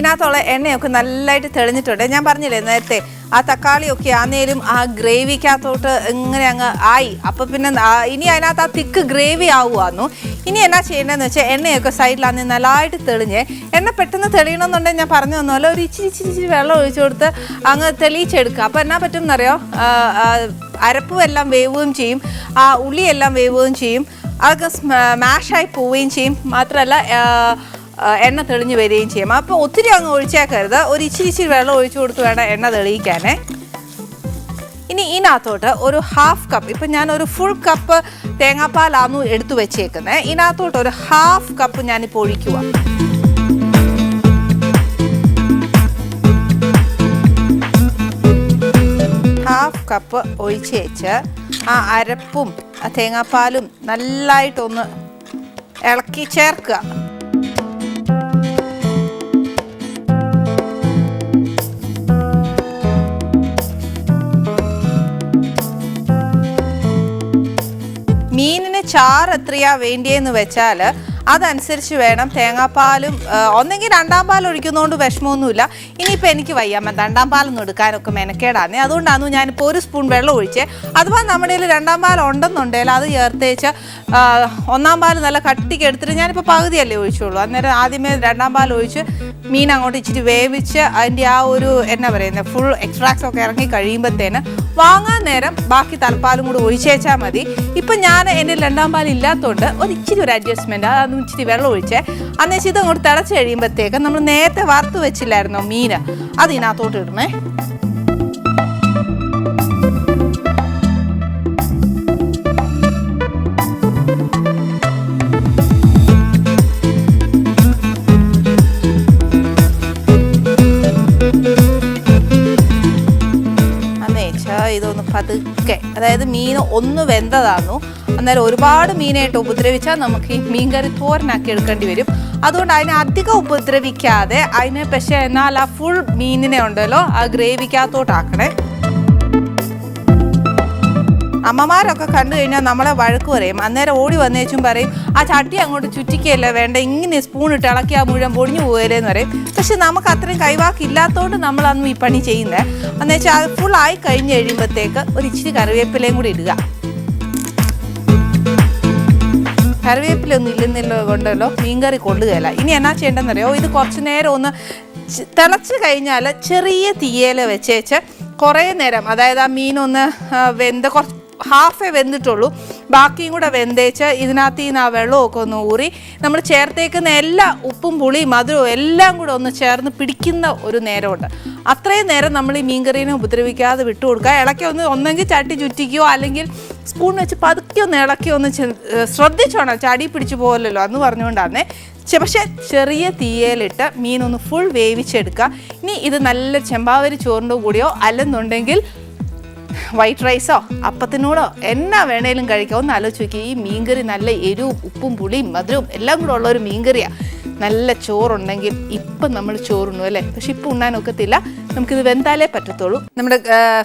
ഇതിനകത്തുള്ള എണ്ണയൊക്കെ നല്ലതായിട്ട് തെളിഞ്ഞിട്ടുണ്ട്. ഞാൻ പറഞ്ഞില്ലേ നേരത്തെ ആ തക്കാളിയൊക്കെ ആന്നേലും ആ ഗ്രേവിക്കകത്തോട്ട് ഇങ്ങനെ അങ്ങ് ആയി. അപ്പം പിന്നെ ഇനി അതിനകത്ത് ആ തിക്ക് ഗ്രേവി ആവുമായിരുന്നു. ഇനി എന്നാ ചെയ്യേണ്ടതെന്ന് വെച്ചാൽ എണ്ണയൊക്കെ സൈഡിലാന്ന് നല്ലതായിട്ട് തെളിഞ്ഞ്, എണ്ണ പെട്ടെന്ന് തെളിയണമെന്നുണ്ടെങ്കിൽ ഞാൻ പറഞ്ഞു തന്നല്ലോ ഒരു ഇച്ചിരി വെള്ളം ഒഴിച്ചു കൊടുത്ത് അങ്ങ് തെളിയിച്ചെടുക്കുക. അപ്പോൾ എന്നാ പറ്റും എന്നറിയോ, അരപ്പും എല്ലാം വേവുകയും ചെയ്യും, ആ ഉള്ളിയെല്ലാം വേവുകയും ചെയ്യും, അതൊക്കെ മാഷായി പോവുകയും ചെയ്യും. മാത്രമല്ല എണ്ണ തെളിഞ്ഞ് വരികയും ചെയ്യും. അപ്പോൾ ഒത്തിരി അങ്ങ് ഒഴിച്ചേക്കരുത്, ഒരു ഇച്ചിരി വെള്ളം ഒഴിച്ചു കൊടുത്ത് വേണം എണ്ണ തെളിയിക്കാനേ. ഇനി ഇതിനകത്തോട്ട് ഒരു 1/2 കപ്പ്, ഇപ്പം ഞാനൊരു ഫുൾ കപ്പ് തേങ്ങാപ്പാലാന്നു എടുത്തു വെച്ചേക്കുന്നത്. ഇതിനകത്തോട്ട് ഒരു 1/2 കപ്പ് ഞാനിപ്പോൾ ഒഴിക്കുക. ഹാഫ് കപ്പ് ഒഴിച്ച് വെച്ച് ആ അരപ്പും ആ തേങ്ങാപ്പാലും നല്ലതായിട്ടൊന്ന് ഇളക്കി ചേർക്കുക. മീനിന് ചാറ് എത്രയാ വേണ്ടിയെന്ന് വെച്ചാൽ അതനുസരിച്ച് വേണം തേങ്ങാപ്പാലും. ഒന്നെങ്കിൽ 2ാം പാൽ ഒഴിക്കുന്നതുകൊണ്ട് വിഷമമൊന്നുമില്ല. ഇനിയിപ്പോൾ എനിക്ക് വയ്യാമ്മ 2ാം പാലൊന്നും എടുക്കാനൊക്കെ മെനക്കേടാന്നേ. അതുകൊണ്ടാണ് ഞാനിപ്പോൾ 1 സ്പൂൺ വെള്ളം ഒഴിച്ചേ. അഥവാ നമ്മുടെ കയ്യിൽ 2ാം പാൽ ഉണ്ടെന്നുണ്ടെങ്കിൽ അത് ചേർത്തേച്ച് 1ാം പാൽ നല്ല കട്ടിക്ക് എടുത്തിട്ട് ഞാനിപ്പോൾ പകുതിയല്ലേ ഒഴിച്ചുള്ളൂ. അന്നേരം ആദ്യമേ 2ാം പാൽ ഒഴിച്ച് മീൻ അങ്ങോട്ട് ഇച്ചിരി വേവിച്ച് അതിൻ്റെ ആ ഒരു എന്നാ പറയുന്നത് ഫുൾ എക്സ്ട്രാക്ട്സ് ഒക്കെ ഇറങ്ങി കഴിയുമ്പോഴത്തേന് വാങ്ങാൻ നേരം ബാക്കി തലപ്പാലും കൂടി ഒഴിച്ചേച്ചാൽ മതി. ഇപ്പം ഞാൻ എൻ്റെ 2ാം പാൽ ഇല്ലാത്തതുകൊണ്ട് ഒരു അഡ്ജസ്റ്റ്മെൻറ്റ്, അതൊന്നും ഇച്ചിരി വെള്ളം ഒഴിച്ചേ. അന്നേരം ഇത് അങ്ങോട്ട് തിളച്ച് കഴിയുമ്പോഴത്തേക്ക് നമ്മൾ നേരത്തെ വറുത്ത് വെച്ചില്ലായിരുന്നോ മീൻ, അത് ഇതിനകത്തോട്ട് ഇടണേ. ഇതൊന്ന് പതുക്കെ, അതായത് മീൻ ഒന്ന് വെന്തതാന്നു. അന്നേരം ഒരുപാട് മീനായിട്ട് ഉപദ്രവിച്ചാൽ നമുക്ക് ഈ മീൻകറി തോരനാക്കി എടുക്കേണ്ടി വരും. അതുകൊണ്ട് അതിനെ അധികം ഉപദ്രവിക്കാതെ അതിനെ പക്ഷേ എന്നാൽ ആ ഫുൾ മീനിനെ ഉണ്ടല്ലോ ആ ഗ്രേവിക്കകത്തോട്ടാക്കണേ. അമ്മമാരൊക്കെ കണ്ടു കഴിഞ്ഞാൽ നമ്മളെ വഴക്ക് പറയും. അന്നേരം ഓടി വന്നേച്ചും പറയും ആ ചട്ടി അങ്ങോട്ട് ചുറ്റിക്കല്ല വേണ്ട, ഇങ്ങനെ സ്പൂൺ ഇട്ട് ഇളക്കി ആ മുഴുവൻ പൊടിഞ്ഞു പോകലേന്ന് പറയും. പക്ഷെ നമുക്ക് അത്രയും കൈവാക്കില്ലാത്തതുകൊണ്ട് നമ്മളന്ന് ഈ പണി ചെയ്യുന്നത്. എന്ന് വെച്ചാൽ അത് ഫുൾ ആയി കഴിഞ്ഞ് കഴിയുമ്പോഴത്തേക്ക് ഒരു ഇച്ചിരി കറിവേപ്പിലയും കൂടി ഇടുക. കറിവേപ്പില ഒന്നും ഇല്ലെന്നില്ലോ കൊണ്ടല്ലോ മീൻകറി കൊള്ളുകയില്ല. ഇനി എന്നാ ചെയ്യേണ്ടതെന്നറിയോ, ഇത് കുറച്ച് നേരം ഒന്ന് തിളച്ച് കഴിഞ്ഞാൽ ചെറിയ തീയേൽ വെച്ചേച്ച് കുറേ നേരം, അതായത് ആ മീനൊന്ന് വെന്ത് കുറച്ച് ഹാഫേ വെന്തിട്ടുള്ളൂ, ബാക്കിയും കൂടെ വെന്തേച്ച് ഇതിനകത്ത് നിന്ന് ആ വെള്ളമൊക്കെ ഒന്ന് ഊറി നമ്മൾ ചേർത്തേക്കുന്ന എല്ലാ ഉപ്പും പുളിയും മധുരവും എല്ലാം കൂടെ ഒന്ന് ചേർന്ന് പിടിക്കുന്ന ഒരു നേരമുണ്ട്. അത്രയും നേരം നമ്മൾ ഈ മീൻകറീനെ ഉപദ്രവിക്കാതെ വിട്ടു കൊടുക്കുക. ഇളക്കി ഒന്നെങ്കിൽ ചട്ടി ചുറ്റിക്കുകയോ അല്ലെങ്കിൽ സ്പൂൺ വെച്ച് പതുക്കെ ഒന്ന് ഇളക്കി ഒന്ന് ശ്രദ്ധിച്ചോണം, ചടി പിടിച്ചു പോകല്ലോ എന്ന് പറഞ്ഞുകൊണ്ടാണ്. പക്ഷേ ചെറിയ തീയലിട്ട് മീനൊന്ന് ഫുൾ വേവിച്ചെടുക്കുക. ഇനി ഇത് നല്ല ചെമ്പാവരി ചോറിൻ്റെ കൂടിയോ അല്ലെന്നുണ്ടെങ്കിൽ വൈറ്റ് റൈസോ അപ്പത്തിനോടോ എന്നാ വേണേലും കഴിക്കാം. ഒന്ന് ആലോചിച്ച് നോക്കി, ഈ മീൻകറി നല്ല എരിവും ഉപ്പും പുളിയും മധുരവും എല്ലാം കൂടെ ഉള്ള ഒരു മീൻകറിയാണ്. നല്ല ചോറുണ്ടെങ്കിൽ ഇപ്പം നമ്മൾ ചോറുണ്ണു അല്ലേ, പക്ഷെ ഇപ്പം ഉണ്ണാനൊക്കത്തില്ല, നമുക്കിത് വെന്താലേ പറ്റത്തുള്ളൂ. നമ്മുടെ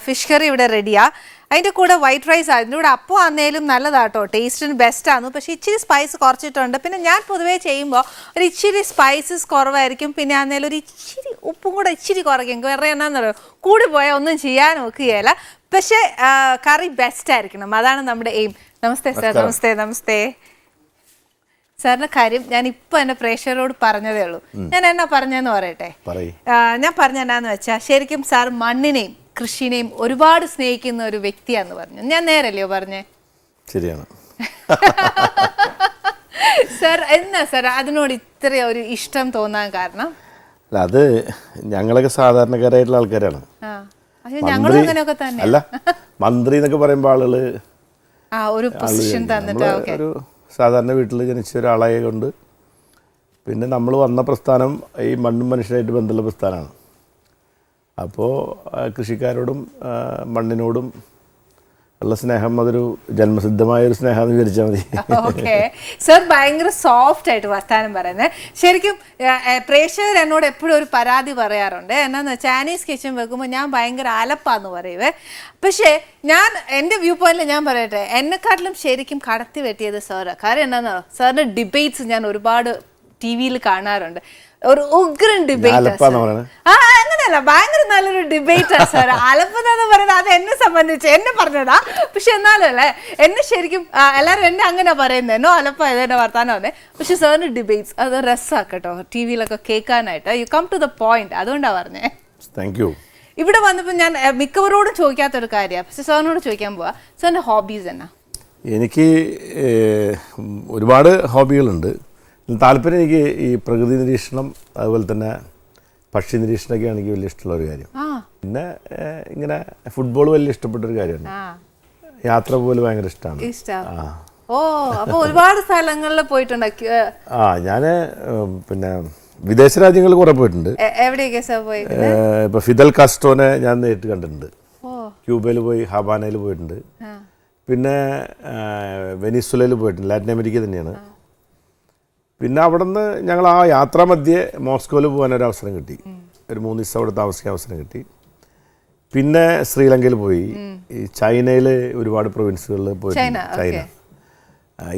ഫിഷ് കറി ഇവിടെ റെഡിയാണ്. അതിൻ്റെ കൂടെ വൈറ്റ് റൈസ് അതിൻ്റെ കൂടെ അപ്പം ആന്നേലും നല്ലതാട്ടോ, ടേസ്റ്റിന് ബെസ്റ്റാണ്. പക്ഷേ ഇച്ചിരി സ്പൈസ് കുറച്ചിട്ടുണ്ട്. പിന്നെ ഞാൻ പൊതുവേ ചെയ്യുമ്പോൾ ഒരു ഇച്ചിരി സ്പൈസസ് കുറവായിരിക്കും. പിന്നെ ആന്നേലും ഒരു ഇച്ചിരി ഉപ്പും കൂടെ ഇച്ചിരി കുറയ്ക്കും. വേറെ എന്നാന്നറിയോ, കൂടി പോയാൽ ഒന്നും ചെയ്യാൻ നോക്കുകയില്ല. പക്ഷേ കറി ബെസ്റ്റ് ആയിരിക്കണം, അതാണ് നമ്മുടെ എയിം. നമസ്തേ സാർ. നമസ്തേ. നമസ്തേ സാറിന്റെ കാര്യം ഞാൻ ഇപ്പൊ എന്റെ പ്രേക്ഷകരോട് പറഞ്ഞതേ ഉള്ളൂ. ഞാൻ എന്നാ പറഞ്ഞെന്ന് പറയട്ടെ. ഞാൻ പറഞ്ഞ എന്നാന്ന് വെച്ചാൽ, ശരിക്കും സാർ മണ്ണിനെയും കൃഷിനെയും ഒരുപാട് സ്നേഹിക്കുന്ന ഒരു വ്യക്തിയാന്ന് പറഞ്ഞു. ഞാൻ നേരല്ലയോ പറഞ്ഞേ? ശരിയാണ് സാർ. എന്നാ സാർ അതിനോട് ഇത്ര ഒരു ഇഷ്ടം തോന്നാൻ കാരണം? അത് ഞങ്ങളൊക്കെ സാധാരണക്കാരായിട്ടുള്ള ആൾക്കാരാണ്. ഞങ്ങളും അങ്ങനെയൊക്കെ തന്നെ. അല്ല, മന്ത്രി എന്നൊക്കെ പറയുമ്പോൾ ആളുകള് ഒരു പൊസിഷൻ തന്നിട്ട് ഒരു സാധാരണ വീട്ടിൽ ജനിച്ച ഒരാളായ കൊണ്ട് പിന്നെ നമ്മൾ വന്ന പ്രസ്ഥാനം ഈ മണ്ണും മനുഷ്യരായിട്ട് ബന്ധമുള്ള പ്രസ്ഥാനമാണ്. അപ്പോൾ കൃഷിക്കാരോടും മണ്ണിനോടും ഉള്ള സ്നേഹം അതൊരു ജന്മസിദ്ധമായ ഒരു സ്നേഹം വിചാരിച്ചാൽ മതി. ഓക്കെ സർ, ഭയങ്കര സോഫ്റ്റ് ആയിട്ട് വർത്താനം പറയുന്നത്. ശരിക്കും പ്രേക്ഷകർ എന്നോട് എപ്പോഴും ഒരു പരാതി പറയാറുണ്ട്. എന്നാന്ന് വെച്ചാൽ ചൈനീസ് കിച്ചൺ വെക്കുമ്പോൾ ഞാൻ ഭയങ്കര അലപ്പാന്ന് പറയുവേ. പക്ഷേ ഞാൻ എൻ്റെ വ്യൂ പോയിന്റിൽ ഞാൻ പറയട്ടെ, എന്നെക്കാട്ടിലും ശരിക്കും കടത്തി വെട്ടിയത് സാറ്. കാര്യം എന്താണെന്നോ, സാറിൻ്റെ ഡിബേറ്റ്സ് ഞാൻ ഒരുപാട് ടി വിയിൽ കാണാറുണ്ട്. ഒരു ഉഗ്രൻ ഡിബേറ്റ്. അങ്ങനെയല്ല, ഭയങ്കര നല്ലൊരു ഡിബേറ്റാ സാർ. അലപ്പെന്ന് പറയുന്നത് അത് എന്നെ സംബന്ധിച്ച് എന്നെ പറഞ്ഞതാ. പക്ഷെ എന്നാലും അല്ലേ, എന്നെ ശരിക്കും എല്ലാവരും എന്നെ അങ്ങനെ പറയുന്നത്, എന്നോ അലപ്പ ഇതെന്നെ വർത്താനം വന്നേ. പക്ഷെ സാറിന് ഡിബേറ്റ്സ് അത് രസാക്കട്ടോ, ടി വിയിലൊക്കെ കേൾക്കാനായിട്ട്. You come to the point, അതുകൊണ്ടാ പറഞ്ഞേ. Thank you. ഇവിടെ വന്നപ്പോൾ ഞാൻ മിക്കവരോടും ചോദിക്കാത്തൊരു കാര്യമാണ്, പക്ഷെ സാറിനോട് ചോദിക്കാൻ പോവാ. സാറിൻ്റെ ഹോബീസ് എന്നാ? എനിക്ക് ഒരുപാട് ഹോബികളുണ്ട്. താല്പര്യം എനിക്ക് ഈ പ്രകൃതി നിരീക്ഷണം, അതുപോലെ തന്നെ പക്ഷി നിരീക്ഷണമൊക്കെയാണ് എനിക്ക് വലിയ ഇഷ്ടമുള്ള ഒരു കാര്യം. പിന്നെ ഇങ്ങനെ ഫുട്ബോൾ വലിയ ഇഷ്ടപ്പെട്ടൊരു കാര്യമാണ്. യാത്ര പോലും ഭയങ്കര ഇഷ്ടമാണ്. ഓ, അപ്പോൾ ഒരുപാട് സ്ഥലങ്ങളിൽ പോയിട്ടുണ്ട്. ഞാൻ പിന്നെ വിദേശ രാജ്യങ്ങളിൽ കുറെ പോയിട്ടുണ്ട്. ഇപ്പൊ ഫിദൽ കാസ്ട്രോനെ ഞാൻ നേരിട്ട് കണ്ടിട്ടുണ്ട്. ക്യൂബയിൽ പോയി, ഹവാനയിൽ പോയിട്ടുണ്ട്. പിന്നെ വെനിസുലയിൽ പോയിട്ടുണ്ട്, ലാറ്റിൻ അമേരിക്ക തന്നെയാണ്. പിന്നെ അവിടെ നിന്ന് ഞങ്ങൾ ആ യാത്രാ മധ്യേ മോസ്കോയിൽ പോകാനൊരു അവസരം കിട്ടി. ഒരു 3 ദിവസം അവിടെ താമസിക്കാൻ അവസരം കിട്ടി. പിന്നെ ശ്രീലങ്കയിൽ പോയി, ഈ ചൈനയിൽ ഒരുപാട് പ്രൊവിൻസുകളിൽ പോയി. ചൈന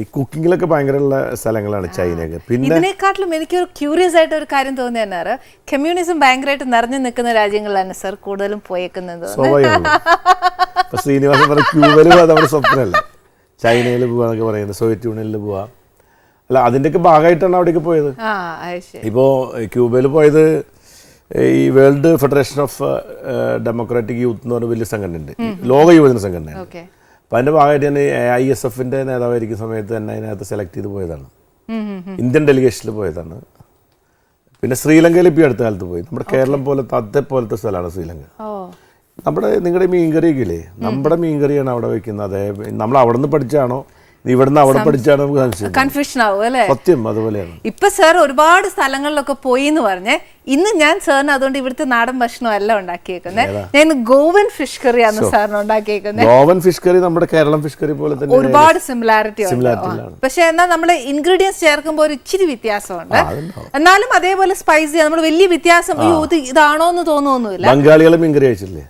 ഈ കുക്കിങ്ങിലൊക്കെ ഭയങ്കരമുള്ള സ്ഥലങ്ങളാണ് ചൈനയൊക്കെ. പിന്നെ ഇതിനെക്കാട്ടിലും എനിക്കൊരു ക്യൂരിയസ് ആയിട്ട് ഒരു കാര്യം തോന്നിയെന്നാറ്, കമ്മ്യൂണിസം ഭയങ്കരമായിട്ട് നിറഞ്ഞു നിൽക്കുന്ന രാജ്യങ്ങളിലാണ് സാർ കൂടുതലും പോയേക്കുന്നത്. ഇപ്പൊ ശ്രീനിവാസൻ പറഞ്ഞ ക്യൂബയിൽ പോകാൻ നമ്മുടെ സ്വപ്നമല്ല, ചൈനയിൽ പോവാന്നൊക്കെ പറയുന്നത്, സോവിയറ്റ് യൂണിയനിൽ പോവാ. അല്ല, അതിൻ്റെയൊക്കെ ഭാഗമായിട്ടാണ് അവിടേക്ക് പോയത്. ഇപ്പോൾ ക്യൂബയിൽ പോയത് ഈ world federation of democratic youth എന്ന് പറഞ്ഞ വലിയ സംഘടനയുണ്ട്, ലോക യുവജന സംഘടനയാണ്. അപ്പം അതിൻ്റെ ഭാഗമായിട്ട് ഞാൻ ISF-ന്റെ നേതാവായിരിക്കുന്ന സമയത്ത് തന്നെ അതിനകത്ത് സെലക്ട് ചെയ്ത് പോയതാണ്. ഇന്ത്യൻ ഡെലിഗേഷനിൽ പോയതാണ്. പിന്നെ ശ്രീലങ്കയിൽ ഇപ്പോൾ അടുത്ത കാലത്ത് പോയി. നമ്മുടെ കേരളം പോലത്തെ അതേപോലത്തെ സ്ഥലമാണ് ശ്രീലങ്ക. നിങ്ങളുടെ മീൻകറിയൊക്കെ ഇല്ലേ, നമ്മുടെ മീൻകറിയാണ് അവിടെ വെക്കുന്നത്. അതെ, നമ്മൾ അവിടെ നിന്ന് പഠിച്ചാണോ ഇവിടുന്ന് അവിടെ പഠിച്ചാണ് കൺഫ്യൂഷൻ ആവും അല്ലേ? സത്യം അതുപോലെയാണ്. ഇപ്പൊ സാർ ഒരുപാട് സ്ഥലങ്ങളിലൊക്കെ പോയി എന്ന് പറഞ്ഞേ. ഇന്ന് ഞാൻ സാറിന് അതുകൊണ്ട് ഇവിടുത്തെ നാടൻ ഭക്ഷണം അല്ല ഉണ്ടാക്കിയേക്കുന്നത്, ഞാൻ ഗോവൻ ഫിഷ് കറിയാണ് സാറിന് ഉണ്ടാക്കിയേക്കുന്നത്. ഗോവൻ ഫിഷ് കറി നമ്മുടെ കേരളം ഫിഷ് കറി പോലെ തന്നെ ഒരുപാട് സിമിലാരിറ്റി ഉണ്ട്. പക്ഷെ എന്നാൽ നമ്മൾ ഇൻഗ്രീഡിയൻസ് ചേർക്കുമ്പോൾ ഒരു ഇച്ചിരി വ്യത്യാസമുണ്ട്. എന്നാലും അതേപോലെ സ്പൈസി, നമ്മൾ വലിയ വ്യത്യാസം ഇതാണോ എന്ന് തോന്നുന്നില്ല. ബംഗാളികളെ മീൻകറി കഴിച്ചില്ലേ?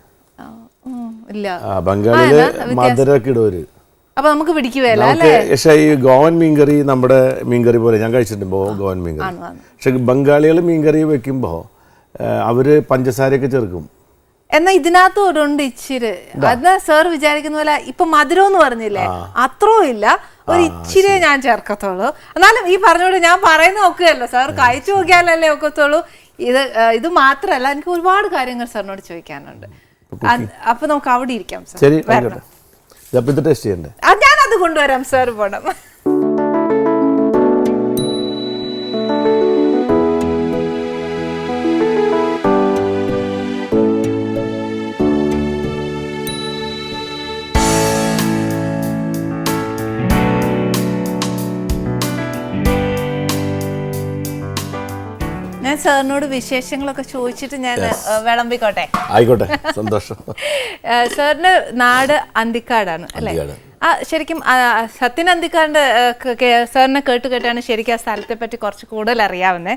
ഇല്ല, ബംഗാളികള് മധുരമൊക്കെ ഇടുവര്. അപ്പൊ നമുക്ക് പിടിക്കുകയല്ല. പക്ഷേ ഈ ഗോവൻ മീൻകറി നമ്മുടെ മീൻകറി പോലെ ഞാൻ കഴിച്ചിട്ടുണ്ട്, ഗോവൻ മീൻകറി. പക്ഷെ ബംഗാളികൾ മീൻകറി വെക്കുമ്പോൾ അവര് പഞ്ചസാരയൊക്കെ ചേർക്കും. എന്നാ ഇതിനകത്ത് ഒരുണ്ട് ഇച്ചിരി. അത് സാർ വിചാരിക്കുന്ന പോലെ ഇപ്പൊ മധുരം എന്ന് പറഞ്ഞില്ലേ, അത്രയും ഇല്ല, ഒരു ഇച്ചിരി ഞാൻ ചേർക്കത്തുള്ളൂ. എന്നാലും ഈ പറഞ്ഞോളൂ, ഞാൻ പറയുന്ന നോക്കുകയല്ലോ സാർ, കഴിച്ചു നോക്കിയാലല്ലേ ഒക്കത്തുള്ളൂ. ഇത് മാത്രല്ല, എനിക്ക് ഒരുപാട് കാര്യങ്ങൾ സാറിനോട് ചോദിക്കാനുണ്ട്. അപ്പൊ നമുക്ക് അവിടെ ഇരിക്കാം സാർ. ടേസ്റ്റ് ചെയ്യണ്ടേ? ഞാനത് കൊണ്ടുവരാം, സാർ പോണം. ഞാൻ സാറിനോട് വിശേഷങ്ങളൊക്കെ ചോദിച്ചിട്ട് ഞാൻ വിളമ്പിക്കോട്ടെ? ആയിക്കോട്ടെ, സന്തോഷം. സാറിന്റെ നാട് അന്തിക്കാടാണ് അല്ലേ? ശരിക്കും സത്യൻ അന്തിക്കാടിന്റെ സാറിനെ കേട്ടാണ് ശരിക്കും ആ സ്ഥലത്തെ പറ്റി കുറച്ച് കൂടുതൽ അറിയാവുന്നത്.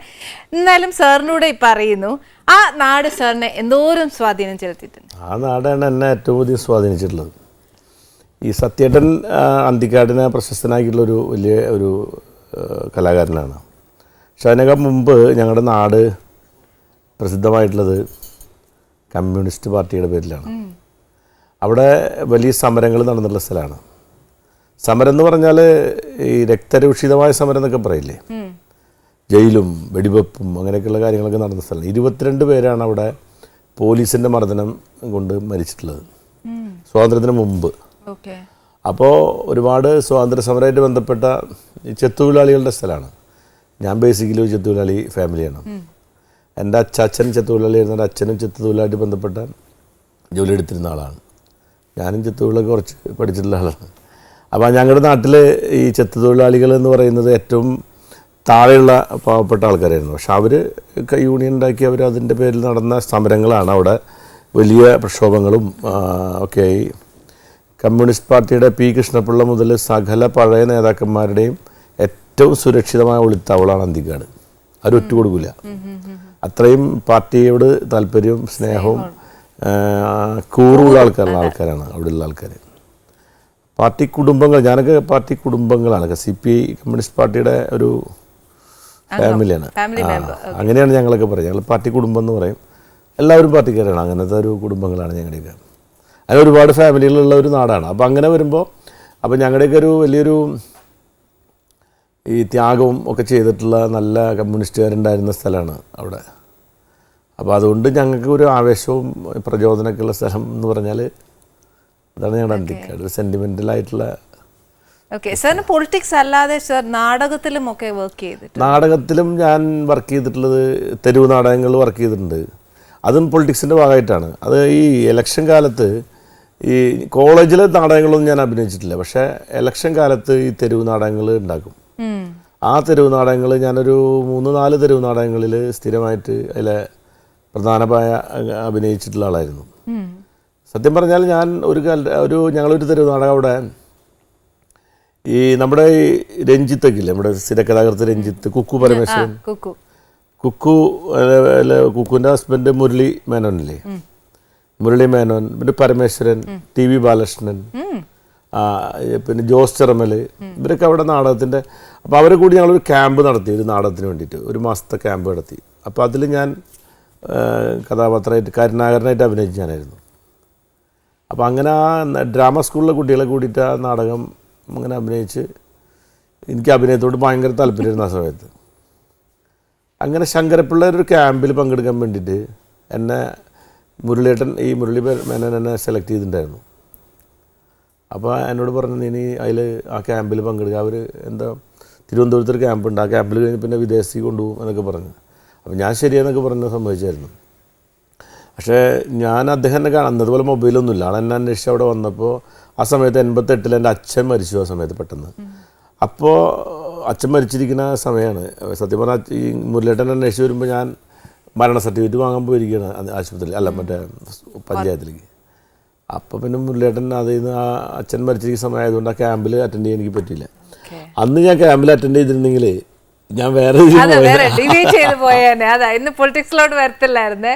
എന്നാലും സാറിനൂടെ ഇപ്പം അറിയുന്നു, ആ നാട് സാറിനെ എന്തോരം സ്വാധീനം ചെലുത്തിയിട്ടുണ്ട്? ആ നാടാണ് എന്നെ ഏറ്റവും അധികം സ്വാധീനിച്ചിട്ടുള്ളത്. ഈ സത്യേട്ടൻ അന്തിക്കാടിനെ പ്രശസ്തനാക്കിയിട്ടുള്ളൊരു വലിയ ഒരു കലാകാരനാണ്. പക്ഷെ അതിനൊക്കെ മുമ്പ് ഞങ്ങളുടെ നാട് പ്രസിദ്ധമായിട്ടുള്ളത് കമ്മ്യൂണിസ്റ്റ് പാർട്ടിയുടെ പേരിലാണ്. അവിടെ വലിയ സമരങ്ങൾ നടന്നിട്ടുള്ള സ്ഥലമാണ്. സമരം എന്ന് പറഞ്ഞാൽ ഈ രക്തരൂഷിതമായ സമരം എന്നൊക്കെ പറയില്ലേ, ജയിലും വെടിവെപ്പും അങ്ങനെയൊക്കെയുള്ള കാര്യങ്ങളൊക്കെ നടന്ന സ്ഥലം. 22 പേരാണ് അവിടെ പോലീസിൻ്റെ മർദ്ദനം കൊണ്ട് മരിച്ചിട്ടുള്ളത് സ്വാതന്ത്ര്യത്തിന് മുമ്പ്. അപ്പോൾ ഒരുപാട് സ്വാതന്ത്ര്യ സമരമായിട്ട് ബന്ധപ്പെട്ട ഈ ചെത്തുതൊഴിലാളികളുടെ സ്ഥലമാണ്. ഞാൻ ബേസിക്കലി ഒരു ചെത്തുതൊഴിലാളി ഫാമിലിയാണ്. എൻ്റെ അച്ഛൻ ചെത്തുതൊഴിലാളിയായിരുന്നു. എൻ്റെ അച്ഛനും ചെത്തുതൊഴിലായിട്ട് ബന്ധപ്പെട്ട ജോലി എടുത്തിരുന്ന ആളാണ്. ഞാനും ചെത്തുതൊഴിലൊക്കെ കുറച്ച് പഠിച്ചിട്ടുള്ള ആളാണ്. അപ്പോൾ ഞങ്ങളുടെ നാട്ടിൽ ഈ ചെത്തുതൊഴിലാളികൾ എന്ന് പറയുന്നത് ഏറ്റവും താഴെയുള്ള പാവപ്പെട്ട ആൾക്കാരായിരുന്നു. പക്ഷെ അവർ യൂണിയൻ ഉണ്ടാക്കി അവർ അതിൻ്റെ പേരിൽ നടന്ന സമരങ്ങളാണ് അവിടെ വലിയ പ്രക്ഷോഭങ്ങളും ഒക്കെയായി. കമ്മ്യൂണിസ്റ്റ് പാർട്ടിയുടെ പി കൃഷ്ണപിള്ള മുതൽ സകല പഴയ നേതാക്കന്മാരുടെയും ഏറ്റവും സുരക്ഷിതമായ ഒളിത്താവളാണ് അന്തിക്കാട്. അവർ ഒറ്റ കൊടുക്കില്ല. അത്രയും പാർട്ടിയോട് താല്പര്യവും സ്നേഹവും കൂറുള്ള ആൾക്കാരാണ് അവിടെയുള്ള ആൾക്കാർ. പാർട്ടി കുടുംബങ്ങൾ, ഞാനൊക്കെ പാർട്ടി കുടുംബങ്ങളാണ്. CPI കമ്മ്യൂണിസ്റ്റ് പാർട്ടിയുടെ ഒരു ഫാമിലിയാണ്. അങ്ങനെയാണ് ഞങ്ങളൊക്കെ പറയും. ഞങ്ങൾ പാർട്ടി കുടുംബം എന്ന് പറയും. എല്ലാവരും പാർട്ടിക്കാരാണ്. അങ്ങനത്തെ ഒരു കുടുംബങ്ങളാണ് ഞങ്ങളുടെയൊക്കെ. അങ്ങനെ ഒരുപാട് ഫാമിലികളുള്ള ഒരു നാടാണ്. അപ്പോൾ അങ്ങനെ വരുമ്പോൾ അപ്പോൾ ഞങ്ങളുടെയൊക്കെ ഒരു വലിയൊരു ഈ ത്യാഗവും ഒക്കെ ചെയ്തിട്ടുള്ള നല്ല കമ്മ്യൂണിസ്റ്റുകാരുണ്ടായിരുന്ന സ്ഥലമാണ് അവിടെ. അപ്പോൾ അതുകൊണ്ട് ഞങ്ങൾക്ക് ഒരു ആവേശവും പ്രചോദനമൊക്കെ ഉള്ള സ്ഥലം എന്ന് പറഞ്ഞാൽ അതാണ് ഞങ്ങളുടെ അന്തിക്കാട്. ഒരു സെൻറ്റിമെൻ്റലായിട്ടുള്ള. സാറിന് പൊളിറ്റിക്സ് അല്ലാതെ സാർ നാടകത്തിലും ഒക്കെ വർക്ക് ചെയ്തിട്ട്? നാടകത്തിലും ഞാൻ വർക്ക് ചെയ്തിട്ടുള്ളത് തെരുവ് നാടകങ്ങൾ വർക്ക് ചെയ്തിട്ടുണ്ട്. അതും പൊളിറ്റിക്സിൻ്റെ ഭാഗമായിട്ടാണ്. അത് ഈ ഇലക്ഷൻ കാലത്ത് ഈ കോളേജിലെ നാടകങ്ങളൊന്നും ഞാൻ അഭിനയിച്ചിട്ടില്ല. പക്ഷേ ഇലക്ഷൻ കാലത്ത് ഈ തെരുവ് നാടകങ്ങൾ ഉണ്ടാക്കും. ആ തെരുവ് നാടകങ്ങൾ ഞാനൊരു 3-4 തെരുവ് നാടകങ്ങളിൽ സ്ഥിരമായിട്ട് അതിലെ പ്രധാനമായ അഭിനയിച്ചിട്ടുള്ള ആളായിരുന്നു. സത്യം പറഞ്ഞാൽ ഞാൻ ഞങ്ങളൊരു തെരുവ് നാടകം അവിടെ ഈ നമ്മുടെ ഈ രഞ്ജിത്തൊക്കെ ഇല്ലേ, നമ്മുടെ സ്ഥിരകഥാകൃത്ത് രഞ്ജിത്ത്, കുക്കു പരമേശ്വരൻ, കുക്കുവിൻ്റെ ഹസ്ബൻഡ് മുരളി മേനോനില്ലേ, മുരളി മേനോൻ, പിന്നെ പരമേശ്വരൻ, TV ബാലകൃഷ്ണൻ, പിന്നെ ജോസ് ചെറമൽ, ഇവരൊക്കെ അവിടെ നാടകത്തിൻ്റെ. അപ്പോൾ അവരെ കൂടി ഞങ്ങളൊരു ക്യാമ്പ് നടത്തി, ഒരു നാടകത്തിന് വേണ്ടിയിട്ട് 1 മാസത്തെ ക്യാമ്പ് നടത്തി. അപ്പോൾ അതിൽ ഞാൻ കഥാപാത്രമായിട്ട് കരുണാകരനായിട്ട് അഭിനയിച്ച് ഞാനായിരുന്നു. അപ്പോൾ അങ്ങനെ ആ ഡ്രാമ സ്കൂളിലെ കുട്ടികളെ കൂടിയിട്ട് ആ നാടകം അങ്ങനെ അഭിനയിച്ച് എനിക്ക് അഭിനയത്തോട് ഭയങ്കര താല്പര്യമായിരുന്നു ആ സമയത്ത്. അങ്ങനെ ശങ്കരപ്പിള്ളയുടെ ഒരു ക്യാമ്പിൽ പങ്കെടുക്കാൻ വേണ്ടിയിട്ട് എന്നെ മുരളി മേനോൻ എന്നെ സെലക്ട് ചെയ്തിട്ടുണ്ടായിരുന്നു. അപ്പോൾ എന്നോട് പറഞ്ഞു, ഇനി അതിൽ ആ ക്യാമ്പിൽ പങ്കെടുക്കുക. അവർ എന്താ തിരുവനന്തപുരത്തൊരു ക്യാമ്പുണ്ട്, ആ ക്യാമ്പിൽ കഴിഞ്ഞ് പിന്നെ വിദേശത്തേക്ക് കൊണ്ടുപോകും എന്നൊക്കെ പറഞ്ഞു. അപ്പോൾ ഞാൻ ശരിയെന്നൊക്കെ പറഞ്ഞ് സമ്മതിച്ചായിരുന്നു. പക്ഷേ ഞാൻ അദ്ദേഹം അന്നതുപോലെ മൊബൈലൊന്നുമില്ല. ആളെന്നെ അന്വേഷിച്ച് അവിടെ വന്നപ്പോൾ ആ സമയത്ത് 88 എൻ്റെ അച്ഛൻ മരിച്ചു. ആ സമയത്ത് പെട്ടെന്ന്. അപ്പോൾ അച്ഛൻ മരിച്ചിരിക്കുന്ന സമയമാണ്. സത്യം പറഞ്ഞാൽ ഈ മുരളിയേട്ടൻ അന്വേഷിച്ച് വരുമ്പോൾ ഞാൻ മരണ സർട്ടിഫിക്കറ്റ് വാങ്ങാൻ പോയിരിക്കുകയാണ് ആശുപത്രിയിൽ, അല്ല മറ്റേ പഞ്ചായത്തിലേക്ക്. അപ്പോൾ പിന്നെ മുരളിയേട്ടൻ അതിൽ നിന്ന് ആ അച്ഛൻ മരിച്ചിരിക്കുന്ന സമയമായതുകൊണ്ട് ആ ക്യാമ്പിൽ അറ്റൻഡ് ചെയ്യാൻ എനിക്ക് പറ്റിയില്ല. അന്ന് ഞാൻ ക്യാമ്പിൽ അറ്റൻഡ് ചെയ്തിരുന്നെങ്കിൽ ഞാൻ വേറെ ഇന്ന് പൊളിറ്റിക്സിലോട്ട് വരത്തില്ലായിരുന്നേ.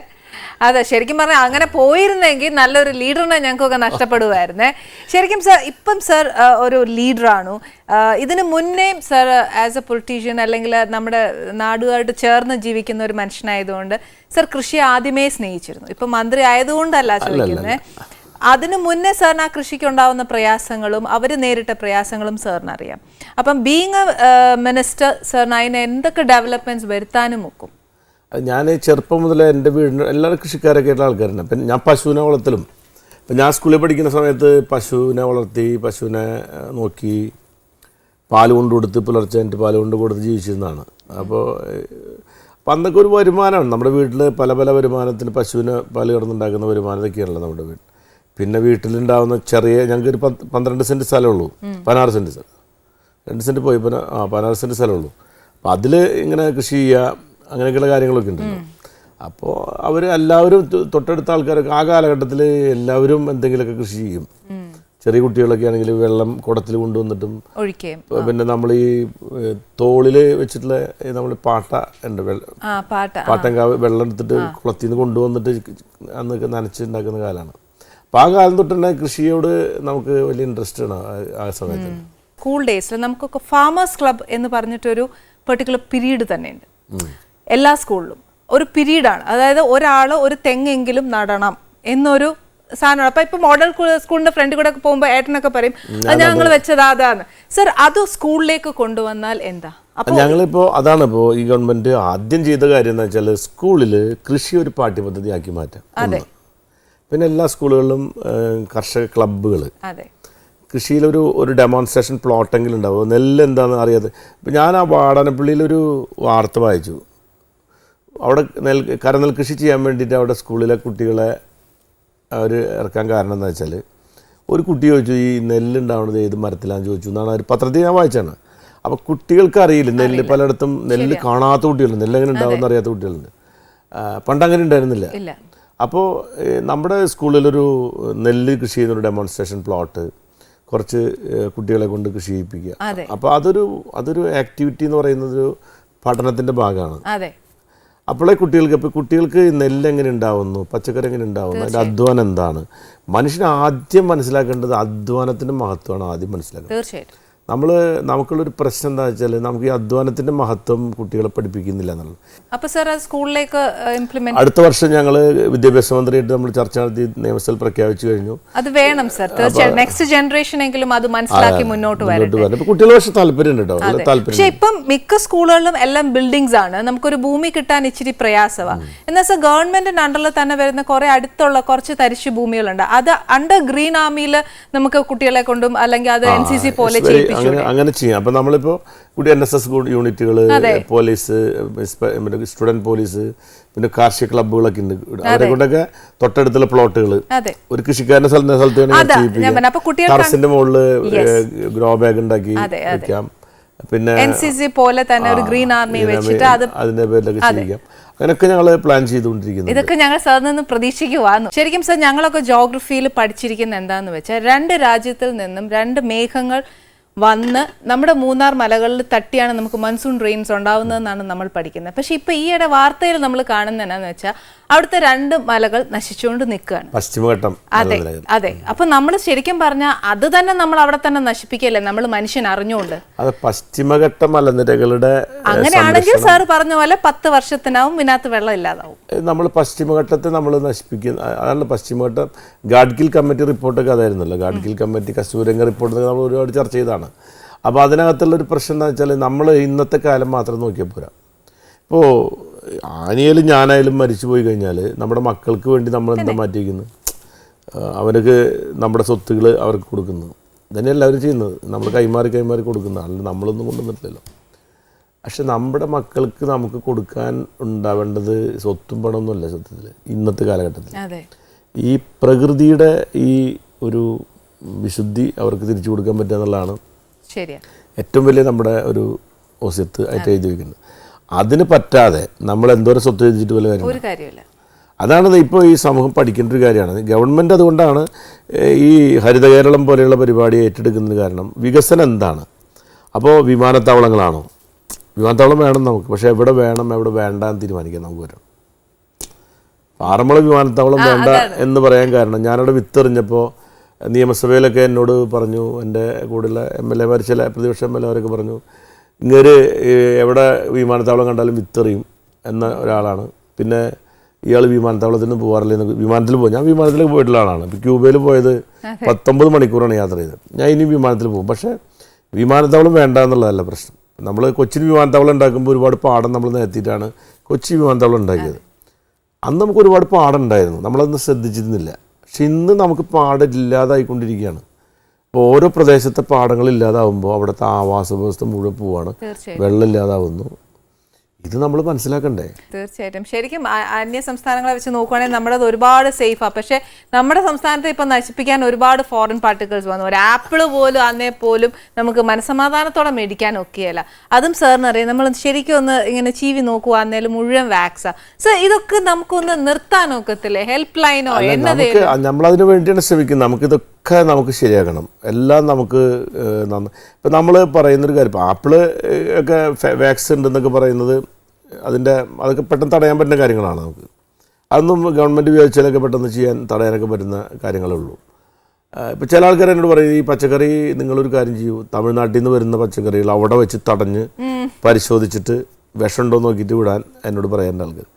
അതെ, ശരിക്കും പറഞ്ഞാൽ അങ്ങനെ പോയിരുന്നെങ്കിൽ നല്ലൊരു ലീഡറിനെ ഞങ്ങൾക്കൊക്കെ നഷ്ടപ്പെടുമായിരുന്നേ. ശരിക്കും സർ, ഇപ്പം സർ ഒരു ലീഡറാണു. ഇതിന് മുന്നേയും സർ ആസ് എ പൊളിറ്റീഷ്യൻ അല്ലെങ്കിൽ നമ്മുടെ നാടുമായിട്ട് ചേർന്ന് ജീവിക്കുന്ന ഒരു മനുഷ്യനായതുകൊണ്ട് സർ കൃഷി ആദ്യമേ സ്നേഹിച്ചിരുന്നു. ഇപ്പം മന്ത്രി ആയതുകൊണ്ടല്ല ചോദിക്കുന്നത്. അതിനു മുന്നേ സാറിന് ആ കൃഷിക്ക് ഉണ്ടാവുന്ന പ്രയാസങ്ങളും അവർ നേരിട്ട പ്രയാസങ്ങളും സാറിന് അറിയാം. അപ്പം ബീങ് എ മിനിസ്റ്റർ സാറിന് അതിന് എന്തൊക്കെ ഡെവലപ്മെന്റ്സ് വരുത്താനും ഒക്കും? ഞാൻ ചെറുപ്പം മുതലേ എൻ്റെ വീടിന് എല്ലാവരും കൃഷിക്കാരൊക്കെ ആയിട്ടുള്ള ആൾക്കാരാണ്. അപ്പം ഞാൻ പശുവിനെ വളർത്തലും ഇപ്പം ഞാൻ സ്കൂളിൽ പഠിക്കുന്ന സമയത്ത് പശുവിനെ വളർത്തി, പശുവിനെ നോക്കി, പാൽ കൊണ്ട് കൊടുത്ത് പുലർച്ചെ എന്നിട്ട് പാൽ കൊണ്ട് കൊടുത്ത് ജീവിച്ചിരുന്നതാണ്. അപ്പോൾ അന്നൊക്കെ ഒരു വരുമാനമാണ് നമ്മുടെ വീട്ടിൽ. പല പല വരുമാനത്തിന് പശുവിന് പാൽ കിടന്നുണ്ടാക്കുന്ന വരുമാനമൊക്കെയാണല്ലോ നമ്മുടെ വീട്ടിൽ. പിന്നെ വീട്ടിലുണ്ടാകുന്ന ചെറിയ, ഞങ്ങൾക്കൊരു 12 സെൻറ്റ് സ്ഥലമുള്ളൂ, 16 സെൻറ്റ് സ്ഥലം, 2 സെൻറ്റ് പോയി 16 സെൻറ്റ് സ്ഥലമുള്ളൂ. അപ്പോൾ അതിൽ ഇങ്ങനെ കൃഷി ചെയ്യുക, അങ്ങനെയൊക്കെയുള്ള കാര്യങ്ങളൊക്കെ ഉണ്ട്. അപ്പോൾ അവർ എല്ലാവരും തൊട്ടടുത്ത ആൾക്കാരൊക്കെ ആ കാലഘട്ടത്തിൽ എല്ലാവരും എന്തെങ്കിലുമൊക്കെ കൃഷി ചെയ്യും. ചെറിയ കുട്ടികളൊക്കെ ആണെങ്കിൽ വെള്ളം കുടത്തിൽ കൊണ്ടുവന്നിട്ടും പിന്നെ നമ്മൾ ഈ തോളിൽ വെച്ചിട്ടുള്ള നമ്മൾ പാട്ട ഉണ്ട്, പാട്ടങ്കാവ് വെള്ളം എടുത്തിട്ട് കുളത്തിൽ നിന്ന് കൊണ്ടുവന്നിട്ട് അന്നൊക്കെ നനച്ചുണ്ടാക്കുന്ന കാലമാണ്. അപ്പോൾ ആ കാലം തൊട്ട് തന്നെ കൃഷിയോട് നമുക്ക് വലിയ ഇൻട്രസ്റ്റ് ആണ് ആ സമയത്ത്. സ്കൂൾ ഡേയ്സിൽ നമുക്കൊക്കെ ഫാമേഴ്സ് ക്ലബ് എന്ന് പറഞ്ഞിട്ടൊരു പെർട്ടിക്കുലർ പീരീഡ് തന്നെയുണ്ട് എല്ലാ സ്കൂളിലും. ഒരു പീരീഡാണ്, അതായത് ഒരാൾ ഒരു തെങ്ങെങ്കിലും നടണം എന്നൊരു സാധനമാണ്. അപ്പൊ ഇപ്പൊ മോഡൽ സ്കൂളിന്റെ ഫ്രണ്ടിൽ കൂടെ പോകുമ്പോൾ ഏട്ടനൊക്കെ പറയും അത് ഞങ്ങൾ വെച്ചത് അതാണ്. സർ, അത് സ്കൂളിലേക്ക് കൊണ്ടുവന്നാൽ എന്താ? ഞങ്ങളിപ്പോ അതാണ് ഇപ്പോൾ ഈ ഗവൺമെന്റ് ആദ്യം ചെയ്ത കാര്യം എന്ന് വെച്ചാൽ സ്കൂളിൽ കൃഷി ഒരു പാഠ്യപദ്ധതി ആക്കി മാറ്റാം. പിന്നെ എല്ലാ സ്കൂളുകളിലും കർഷക ക്ലബ്ബുകൾ, കൃഷിയിലൊരു ഡെമോൺസ്ട്രേഷൻ പ്ലോട്ടെങ്കിലും ഉണ്ടാവും. നെല്ല് എന്താണെന്ന് അറിയാതെ. ഇപ്പം ഞാൻ ആ വാടാനപ്പള്ളിയിലൊരു വാർത്ത വായിച്ചു. അവിടെ കരനെൽ കൃഷി ചെയ്യാൻ വേണ്ടിയിട്ട് അവിടെ സ്കൂളിലെ കുട്ടികളെ അവർ ഇറക്കാൻ കാരണം എന്താ വെച്ചാൽ, ഒരു കുട്ടി ചോദിച്ചു ഈ നെല്ലുണ്ടാവുന്നത് ഏത് മരത്തിലാണെന്ന് ചോദിച്ചു എന്നാണ് ഒരു പത്രത്തിൽ ഞാൻ വായിച്ചാണ്. അപ്പോൾ കുട്ടികൾക്ക് അറിയില്ല, നെല്ല് പലയിടത്തും നെല്ല് കാണാത്ത കുട്ടികളുണ്ട്, നെല്ല് എങ്ങനെ ഉണ്ടാവുമെന്ന് അറിയാത്ത കുട്ടികളുണ്ട്. പണ്ടങ്ങനെ ഉണ്ടായിരുന്നില്ല. അപ്പോൾ നമ്മുടെ സ്കൂളിലൊരു നെല്ല് കൃഷി ചെയ്യുന്നൊരു ഡെമോൺസ്ട്രേഷൻ പ്ലോട്ട് കുറച്ച് കുട്ടികളെ കൊണ്ട് കൃഷി ചെയ്യിപ്പിക്കുക. അപ്പോൾ അതൊരു ആക്ടിവിറ്റി എന്ന് പറയുന്നത് പഠനത്തിൻ്റെ ഭാഗമാണ്. അപ്പോഴേ കുട്ടികൾക്ക് നെല്ല് എങ്ങനെ ഉണ്ടാവുന്നു, പച്ചക്കറി എങ്ങനെ ഉണ്ടാവുന്നു, അതിൻ്റെ അധ്വാനം എന്താണ്. മനുഷ്യൻ ആദ്യം മനസ്സിലാക്കേണ്ടത് അധ്വാനത്തിൻ്റെ മഹത്വമാണ് ആദ്യം മനസ്സിലാക്കുന്നത്. തീർച്ചയായിട്ടും നമുക്കുള്ളൊരു പ്രശ്നം എന്താ വെച്ചാൽ നമുക്ക് ഈ അധ്വാനത്തിൻ്റെ മഹത്വം കുട്ടികളെ പഠിപ്പിക്കുന്നില്ല എന്നുള്ളത്. അപ്പോൾ സർ സ്കൂളിലേക്ക് ഇംപ്ലിമെന്റ് അടുത്ത വർഷം ഞങ്ങൾ വിദ്യാഭ്യാസ മന്ത്രിയായിട്ട് നമ്മൾ ചർച്ച നടത്തി നിയമസഭയിൽ പ്രഖ്യാപിച്ചു കഴിഞ്ഞു. അത് വേണം സർ, തീർച്ചയായും നെക്സ്റ്റ് ജനറേഷൻ എങ്കിലും അത് മനസ്സിലാക്കി മുന്നോട്ട് വരണം. കുട്ടികൾ പക്ഷെ താല്പര്യം കേട്ടോ. പക്ഷെ ഇപ്പം മിക്ക സ്കൂളുകളിലും എല്ലാം ബിൽഡിങ്സ് ആണ്, നമുക്കൊരു ഭൂമി കിട്ടാൻ ഇച്ചിരി പ്രയാസമാണ്. എന്നാൽ സർ ഗവൺമെന്റിന്റെ അണ്ടറിൽ തന്നെ വരുന്ന കുറെ അടുത്തുള്ള കുറച്ച് തരിശു ഭൂമികളുണ്ട്, അത് അണ്ടർ ഗ്രീൻ ആർമിയിൽ നമുക്ക് കുട്ടികളെ കൊണ്ടും അല്ലെങ്കിൽ അത് NCC പോലെ അങ്ങനെ ചെയ്യാം. അപ്പം നമ്മളിപ്പോൾ NSS യൂണിറ്റുകൾ, പോലീസ്, സ്റ്റുഡൻറ് പോലീസ്, പിന്നെ കാർഷിക ക്ലബ്ബുകളൊക്കെ ഉണ്ട്. അവരെ കൊണ്ടൊക്കെ തൊട്ടടുത്തുള്ള പ്ലോട്ടുകൾ ഒരു കൃഷിക്കാരൻ്റെ സ്ഥലത്ത് ടെറസിന്റെ മുകളിൽ ഗ്രോ ബാഗ് ഉണ്ടാക്കി വെക്കാം. പിന്നെ NCC പോലെ തന്നെ ഒരു ഗ്രീൻ ആർമി വെച്ചിട്ട് അതിന്റെ പേരിലൊക്കെ ചെയ്യാം. അങ്ങനെയൊക്കെ ഞങ്ങൾ പ്ലാൻ ചെയ്തുകൊണ്ടിരിക്കുന്നത്. ഇതൊക്കെ ഞങ്ങൾ സാറിൽ നിന്ന് പ്രതീക്ഷിക്കുവാന്നു. ശരിക്കും സർ ഞങ്ങളൊക്കെ ജോഗ്രഫിയിൽ പഠിച്ചിരിക്കുന്ന എന്താന്ന് വെച്ചാൽ 2 രാജ്യത്തിൽ നിന്നും 2 മേഘങ്ങൾ വന്ന് നമ്മുടെ മൂന്നാർ മലകളിൽ തട്ടിയാണ് നമുക്ക് മൺസൂൺ റെയിൻസ് ഉണ്ടാവുന്നതെന്നാണ് നമ്മൾ പഠിക്കുന്നത്. പക്ഷെ ഇപ്പൊ ഈയിടെ വാർത്തയിൽ നമ്മൾ കാണുന്നത് എന്നാന്ന് വെച്ചാൽ അവിടുത്തെ 2 മലകൾ നശിച്ചുകൊണ്ട് നിൽക്കുകയാണ്, പശ്ചിമഘട്ടം. അതെ. അപ്പൊ നമ്മൾ ശരിക്കും പറഞ്ഞാൽ അത് തന്നെ നമ്മൾ അവിടെ തന്നെ നശിപ്പിക്കല്ലേ, നമ്മൾ മനുഷ്യൻ അറിഞ്ഞുകൊണ്ട്. അത് പശ്ചിമഘട്ട മലനിരകളുടെ അങ്ങനെയാണെങ്കിൽ സാർ പറഞ്ഞ പോലെ 10 വർഷത്തിനാവും ഇതിനകത്ത് വെള്ളം ഇല്ലാതാവും. നമ്മൾ പശ്ചിമഘട്ടത്തെ നമ്മൾ നശിപ്പിക്കുന്ന അതാണ് പശ്ചിമഘട്ടം. ഗാഡ്ഗിൽ കമ്മിറ്റി റിപ്പോർട്ടൊക്കെ അതായിരുന്നല്ലോ. ഗാഡ്ഗിൽ കമ്മിറ്റി, കസ്തൂരംഗ റിപ്പോർട്ട് നമ്മൾ ഒരുപാട് ചർച്ച ചെയ്താണ്. അപ്പോൾ അതിനകത്തുള്ളൊരു പ്രശ്നം എന്താ വെച്ചാൽ നമ്മൾ ഇന്നത്തെ കാലം മാത്രം നോക്കിയാൽ പോരാ. ഇപ്പോൾ ആനയാലും ഞാനായാലും മരിച്ചു പോയി കഴിഞ്ഞാൽ നമ്മുടെ മക്കൾക്ക് വേണ്ടി നമ്മൾ എന്താ മാറ്റിയിരിക്കുന്നത്? അവർക്ക് നമ്മുടെ സ്വത്തുകൾ അവർക്ക് കൊടുക്കുന്നു. ഇതന്നെ എല്ലാവരും ചെയ്യുന്നത്. നമ്മൾ കൈമാറി കൊടുക്കുന്ന അല്ല, നമ്മളൊന്നും കൊണ്ടുവന്നിട്ടില്ലല്ലോ. പക്ഷെ നമ്മുടെ മക്കൾക്ക് നമുക്ക് കൊടുക്കാൻ ഉണ്ടാവേണ്ടത് സ്വത്തും പണമൊന്നുമല്ല സത്യത്തിൽ ഇന്നത്തെ കാലഘട്ടത്തിൽ. ഈ പ്രകൃതിയുടെ ഈ ഒരു വിശുദ്ധി അവർക്ക് തിരിച്ചു കൊടുക്കാൻ പറ്റുക എന്നുള്ളതാണ് ഏറ്റവും വലിയ നമ്മുടെ ഒരു ഓസ്യത്ത് ആയിട്ട് എഴുതി വയ്ക്കുന്നത്. അതിന് പറ്റാതെ നമ്മൾ എന്തോരം സ്വത്ത് എഴുതിയിട്ട് പോലെ കാര്യമില്ല. അതാണ് ഇപ്പോൾ ഈ സമൂഹം പഠിക്കേണ്ട ഒരു കാര്യമാണ്. ഗവൺമെൻറ് അതുകൊണ്ടാണ് ഈ ഹരിത കേരളം പോലെയുള്ള പരിപാടി ഏറ്റെടുക്കുന്നത്. കാരണം വികസനം എന്താണ്? അപ്പോൾ വിമാനത്താവളങ്ങളാണോ? വിമാനത്താവളം വേണം നമുക്ക്, പക്ഷേ എവിടെ വേണം എവിടെ വേണ്ട എന്ന് തീരുമാനിക്കാൻ നമുക്ക് വരും. പാറമള വിമാനത്താവളം വേണ്ട എന്ന് പറയാൻ കാരണം ഞാനവിടെ വിത്തെറിഞ്ഞപ്പോൾ നിയമസഭയിലൊക്കെ എന്നോട് പറഞ്ഞു, എൻ്റെ കൂടെയുള്ള MLA മാർ, ചില പ്രതിപക്ഷ MLA മാരൊക്കെ പറഞ്ഞു, ഇങ്ങനെ എവിടെ വിമാനത്താവളം കണ്ടാലും വിത്തെറിയും എന്ന ഒരാളാണ്. പിന്നെ ഇയാൾ വിമാനത്താവളത്തിന് പോകാറില്ല. വിമാനത്തിൽ പോകും. ഞാൻ വിമാനത്തിൽ പോയിട്ടുള്ള ആളാണ്. ഇപ്പോൾ ക്യൂബയിൽ പോയത് 19 മണിക്കൂറാണ് യാത്ര ചെയ്തത്. ഞാൻ ഇനി വിമാനത്തിൽ പോകും. പക്ഷേ വിമാനത്താവളം വേണ്ട എന്നുള്ളതല്ല പ്രശ്നം. നമ്മൾ കൊച്ചിൻ വിമാനത്താവളം ഉണ്ടാക്കുമ്പോൾ ഒരുപാട് പാടം നമ്മൾ നിരത്തിയിട്ടാണ് കൊച്ചി വിമാനത്താവളം ഉണ്ടാക്കിയത്. അന്ന് നമുക്ക് ഒരുപാട് പാടം ഉണ്ടായിരുന്നു, നമ്മളതൊന്നും ശ്രദ്ധിച്ചിരുന്നില്ല. പക്ഷെ ഇന്ന് നമുക്ക് പാടില്ലാതായിക്കൊണ്ടിരിക്കുകയാണ്. ഇപ്പോൾ ഓരോ പ്രദേശത്തെ പാടങ്ങൾ ഇല്ലാതാവുമ്പോൾ അവിടുത്തെ ആവാസ വ്യവസ്ഥ മുഴുവൻ പോവാണ്, വെള്ളം ഇല്ലാതാവുന്നു. ഇത് നമ്മൾ മനസ്സിലാക്കണ്ടേ? തീർച്ചയായിട്ടും. ശരിക്കും അന്യ സംസ്ഥാനങ്ങളെ വെച്ച് നോക്കുകയാണെങ്കിൽ നമ്മുടെ ഒരുപാട് സേഫാണ്. പക്ഷെ നമ്മുടെ സംസ്ഥാനത്ത് ഇപ്പം നശിപ്പിക്കാൻ ഒരുപാട് ഫോറിൻ പാർട്ടിക്കിൾസ് വന്നു. ഒരു ആപ്പിള് പോലും അന്നേ പോലും നമുക്ക് മനസ്സമാധാനത്തോടെ മേടിക്കാൻ ഒക്കെയല്ല. അതും സാറിന് അറിയാം. നമ്മൾ ശരിക്കും ഒന്ന് ഇങ്ങനെ ചീവി നോക്കുക എന്നേലും മുഴുവൻ വാക്സാ. സർ, ഇതൊക്കെ നമുക്കൊന്ന് നിർത്താൻ ഒക്കത്തില്ലേ? ഹെൽപ്പ് ലൈനോ നമ്മളതിന് വേണ്ടിയാണ് ശ്രമിക്കുന്നത്. നമുക്കിതൊക്കെ നമുക്ക് ശരിയാക്കണം. എല്ലാം നമുക്ക് ഇപ്പം നമ്മൾ പറയുന്നൊരു കാര്യം, ഇപ്പം ആപ്പിള് ഒക്കെ വാക്സ് ഉണ്ടെന്നൊക്കെ പറയുന്നത് അതൊക്കെ പെട്ടെന്ന് തടയാൻ പറ്റുന്ന കാര്യങ്ങളാണ്. അതൊന്നും ഗവൺമെൻറ് വിചാരിച്ചാലൊക്കെ പെട്ടെന്ന് തടയാനൊക്കെ പറ്റുന്ന കാര്യങ്ങളേ ഉള്ളൂ. ഇപ്പോൾ ചില ആൾക്കാർ എന്നോട് പറയും, ഈ പച്ചക്കറി നിങ്ങളൊരു കാര്യം ചെയ്യൂ, തമിഴ്നാട്ടിൽ നിന്ന് വരുന്ന പച്ചക്കറികൾ അവിടെ വെച്ച് തടഞ്ഞ് പരിശോധിച്ചിട്ട് വിഷമുണ്ടോ നോക്കിയിട്ട് വിടാൻ എന്നോട് പറയാൻ ആൾക്കാർ.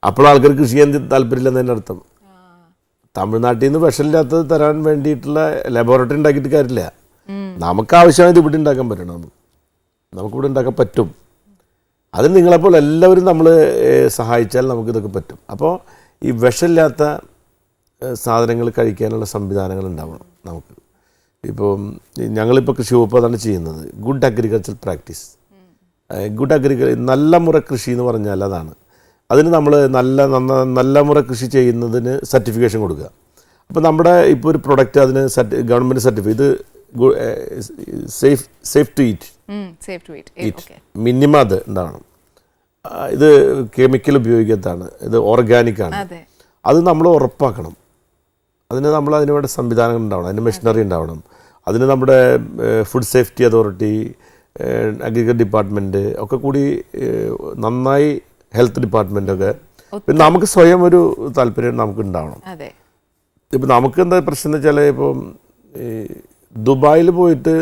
അപ്പോൾ ആൾക്കാർ കൃഷി ചെയ്യാൻ താല്പര്യമില്ലെന്നതിൻ്റെ അർത്ഥം. തമിഴ്നാട്ടിൽ നിന്ന് വിഷമില്ലാത്തത് തരാൻ വേണ്ടിയിട്ടുള്ള ലബോറട്ടറി ഉണ്ടാക്കിയിട്ട് കാര്യമില്ല. നമുക്ക് ആവശ്യമായത് ഇവിടെ ഉണ്ടാക്കാൻ പറ്റണം. നമുക്കിവിടെ ഉണ്ടാക്കാൻ പറ്റും. അതിന് നിങ്ങളെപ്പോലെ എല്ലാവരും നമ്മൾ സഹായിച്ചാൽ നമുക്കിതൊക്കെ പറ്റും. അപ്പോൾ ഈ വിഷമില്ലാത്ത സാധനങ്ങൾ കഴിക്കാനുള്ള സംവിധാനങ്ങൾ ഉണ്ടാവണം നമുക്ക്. ഇപ്പോൾ ഞങ്ങളിപ്പോൾ കൃഷി വകുപ്പ് അതാണ് ചെയ്യുന്നത്. ഗുഡ് അഗ്രികൾച്ചർ പ്രാക്ടീസ്, നല്ല മുറ കൃഷി എന്ന് പറഞ്ഞാൽ അതാണ്. അതിന് നമ്മൾ നല്ല മുറ കൃഷി ചെയ്യുന്നതിന് സർട്ടിഫിക്കേഷൻ കൊടുക്കുക. അപ്പോൾ നമ്മുടെ ഇപ്പോൾ ഒരു പ്രൊഡക്റ്റ് അതിന് ഗവൺമെൻറ് സർട്ടിഫിക്കറ്റ്, ഇത് സേഫ് ടു ഈറ്റ്, മിനിമം അത് ഉണ്ടാവണം. ഇത് കെമിക്കൽ ഉപയോഗിക്കാത്തതാണ്, ഇത് ഓർഗാനിക്കാണ്. അത് നമ്മൾ ഉറപ്പാക്കണം. അതിന് വേണ്ട സംവിധാനങ്ങൾ ഉണ്ടാവണം, അതിന് മെഷീനറി ഉണ്ടാവണം. അതിന് നമ്മുടെ food safety authority, agriculture department ഒക്കെ കൂടി നന്നായി, ഹെൽത്ത് ഡിപ്പാർട്ട്മെൻറ്റൊക്കെ, പിന്നെ നമുക്ക് സ്വയം ഒരു താല്പര്യം നമുക്ക് ഉണ്ടാവണം. ഇപ്പം നമുക്ക് എന്താ പ്രശ്നം എന്ന് വെച്ചാൽ, ഇപ്പം ദുബായിൽ പോയിട്ട്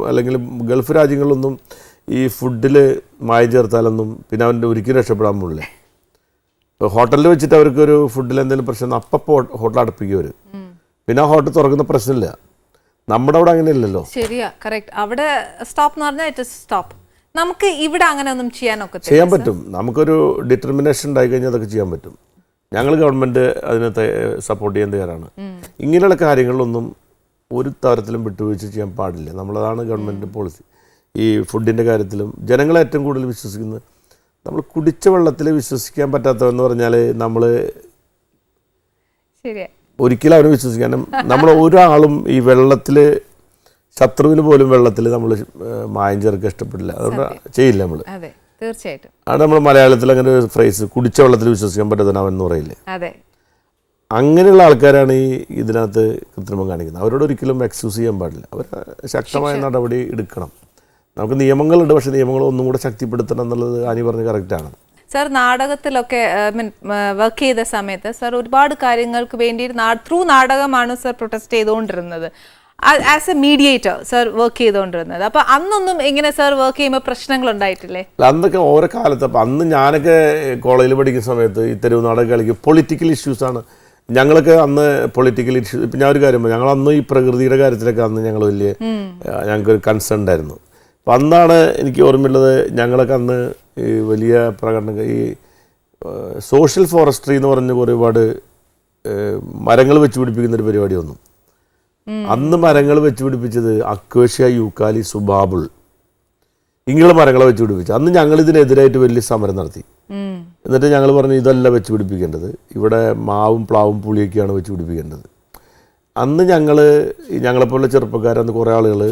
അല്ലെങ്കിൽ ഗൾഫ് രാജ്യങ്ങളിലൊന്നും ഈ ഫുഡിൽ മായം ചേർത്താലൊന്നും പിന്നെ അവൻ്റെ ഒരിക്കലും രക്ഷപ്പെടാൻ പോകില്ല. ഇപ്പോൾ ഹോട്ടലിൽ വെച്ചിട്ട് അവർക്കൊരു ഫുഡിൽ എന്തെങ്കിലും പ്രശ്നം അപ്പോൾ ഹോട്ടൽ അടപ്പിക്കും അവർ. പിന്നെ ആ ഹോട്ടൽ തുറക്കുന്ന പ്രശ്നമില്ല. നമ്മുടെ അവിടെ അങ്ങനെ ഇല്ലല്ലോ. ശരിയാ, കറക്റ്റ്. അവിടെ സ്റ്റോപ്പ് എന്ന് പറഞ്ഞാൽ ഇറ്റ് ഇസ് സ്റ്റോപ്പ്. നമുക്ക് ഇവിടെ അങ്ങനെ ഒന്നും ചെയ്യാൻ പറ്റും. നമുക്കൊരു ഡിറ്റർമിനേഷൻ ഉണ്ടായി കഴിഞ്ഞാൽ അതൊക്കെ ചെയ്യാൻ പറ്റും. ഞങ്ങൾ ഗവൺമെൻറ് അതിനെ സപ്പോർട്ട് ചെയ്യാൻ തയ്യാറാണ്. ഇങ്ങനെയുള്ള കാര്യങ്ങളിലൊന്നും ഒരു തരത്തിലും വിട്ടുവീഴ്ച ചെയ്യാൻ പാടില്ല. നമ്മളതാണ് ഗവൺമെൻറ് പോളിസി. ഈ ഫുഡിൻ്റെ കാര്യത്തിലും ജനങ്ങളെ ഏറ്റവും കൂടുതൽ വിശ്വസിക്കുന്നത്, നമ്മൾ കുടിച്ച വെള്ളത്തിൽ വിശ്വസിക്കാൻ പറ്റാത്തതെന്ന് പറഞ്ഞാൽ നമ്മൾ ഒരിക്കലും അവരെ വിശ്വസിക്കാൻ, നമ്മൾ ഒരാളും ഈ വെള്ളത്തിൽ, ശത്രുവിന് പോലും വെള്ളത്തിൽ നമ്മൾ മായം ചേർക്കാൻ ഇഷ്ടപ്പെടില്ല. അതുകൊണ്ട് ചെയ്യില്ല നമ്മൾ. തീർച്ചയായിട്ടും. ആണ് നമ്മൾ മലയാളത്തിൽ അങ്ങനെ ഒരു ഫ്രേസ്, കുടിച്ച വെള്ളത്തിൽ വിശ്വസിക്കാൻ പറ്റാത്തവൻ എന്ന് പറയില്ലേ. അങ്ങനെയുള്ള ആൾക്കാരാണ് ഈ ഇതിനകത്ത് കൃത്രിമം കാണിക്കുന്നത്. അവരോട് ഒരിക്കലും എക്സ്ക്യൂസ് ചെയ്യാൻ പാടില്ല. അവർ ശക്തമായ നടപടി എടുക്കണം. നമുക്ക് നിയമങ്ങളുണ്ട്, പക്ഷേ നിയമങ്ങൾ ഒന്നും കൂടെ ശക്തിപ്പെടുത്തണം എന്നുള്ളത് ആനി പറഞ്ഞ് കറക്റ്റാണ്. സർ, നാടകത്തിലൊക്കെ വർക്ക് ചെയ്ത സമയത്ത് സർ ഒരുപാട് കാര്യങ്ങൾക്ക് വേണ്ടി ത്രൂ നാടകമാണ് സർ പ്രൊട്ടസ്റ്റ് ചെയ്തുകൊണ്ടിരുന്നത്. As A mediator sir work ചെയ്തുകൊണ്ടിരുന്നത്. അപ്പോൾ അന്നൊന്നും ഇങ്ങനെ സർ വർക്ക് ചെയ്യുമ്പോൾ പ്രശ്നങ്ങൾ ഉണ്ടായിട്ടില്ലേ? അന്നൊക്കെ ഓരോ കാലത്ത്, അപ്പം അന്ന് ഞാനൊക്കെ കോളേജിൽ പഠിക്കുന്ന സമയത്ത് ഈ തെരുവ് നാടകം കളിക്കും പൊളിറ്റിക്കൽ ഇഷ്യൂസാണ്. ഞങ്ങളൊക്കെ അന്ന് പൊളിറ്റിക്കൽ ഇഷ്യൂസ്, ഇപ്പം ഞാൻ ഒരു കാര്യം, ഞങ്ങൾ അന്ന് ഈ പ്രകൃതിയുടെ കാര്യത്തിലൊക്കെ അന്ന് ഞങ്ങൾ ഞങ്ങൾക്കൊരു കൺസേൺ ഉണ്ടായിരുന്നു. അപ്പം അന്നാണ് എനിക്ക് ഓർമ്മയുള്ളത്, ഞങ്ങളൊക്കെ അന്ന് ഈ വലിയ പ്രകടനം, ഈ സോഷ്യൽ ഫോറസ്ട്രി എന്ന് പറഞ്ഞ ഒരുപാട് മരങ്ങൾ വെച്ച് പിടിപ്പിക്കുന്നൊരു പരിപാടി വന്നു. അന്ന് മരങ്ങൾ വെച്ച് പിടിപ്പിച്ചത് അക്വേഷ്യ, യൂക്കാലി, സുബാബിൾ, ഇങ്ങനെയുള്ള മരങ്ങളെ വെച്ച് പിടിപ്പിച്ചു. അന്ന് ഞങ്ങൾ ഇതിനെതിരായിട്ട് വലിയ സമരം നടത്തി. എന്നിട്ട് ഞങ്ങൾ പറഞ്ഞു, ഇതല്ല വെച്ച് പിടിപ്പിക്കേണ്ടത്, ഇവിടെ മാവും പ്ലാവും പുളിയൊക്കെയാണ് വെച്ച് പിടിപ്പിക്കേണ്ടത്. അന്ന് ഞങ്ങളെപ്പോലുള്ള ചെറുപ്പക്കാരന്ന് കുറേ ആളുകൾ,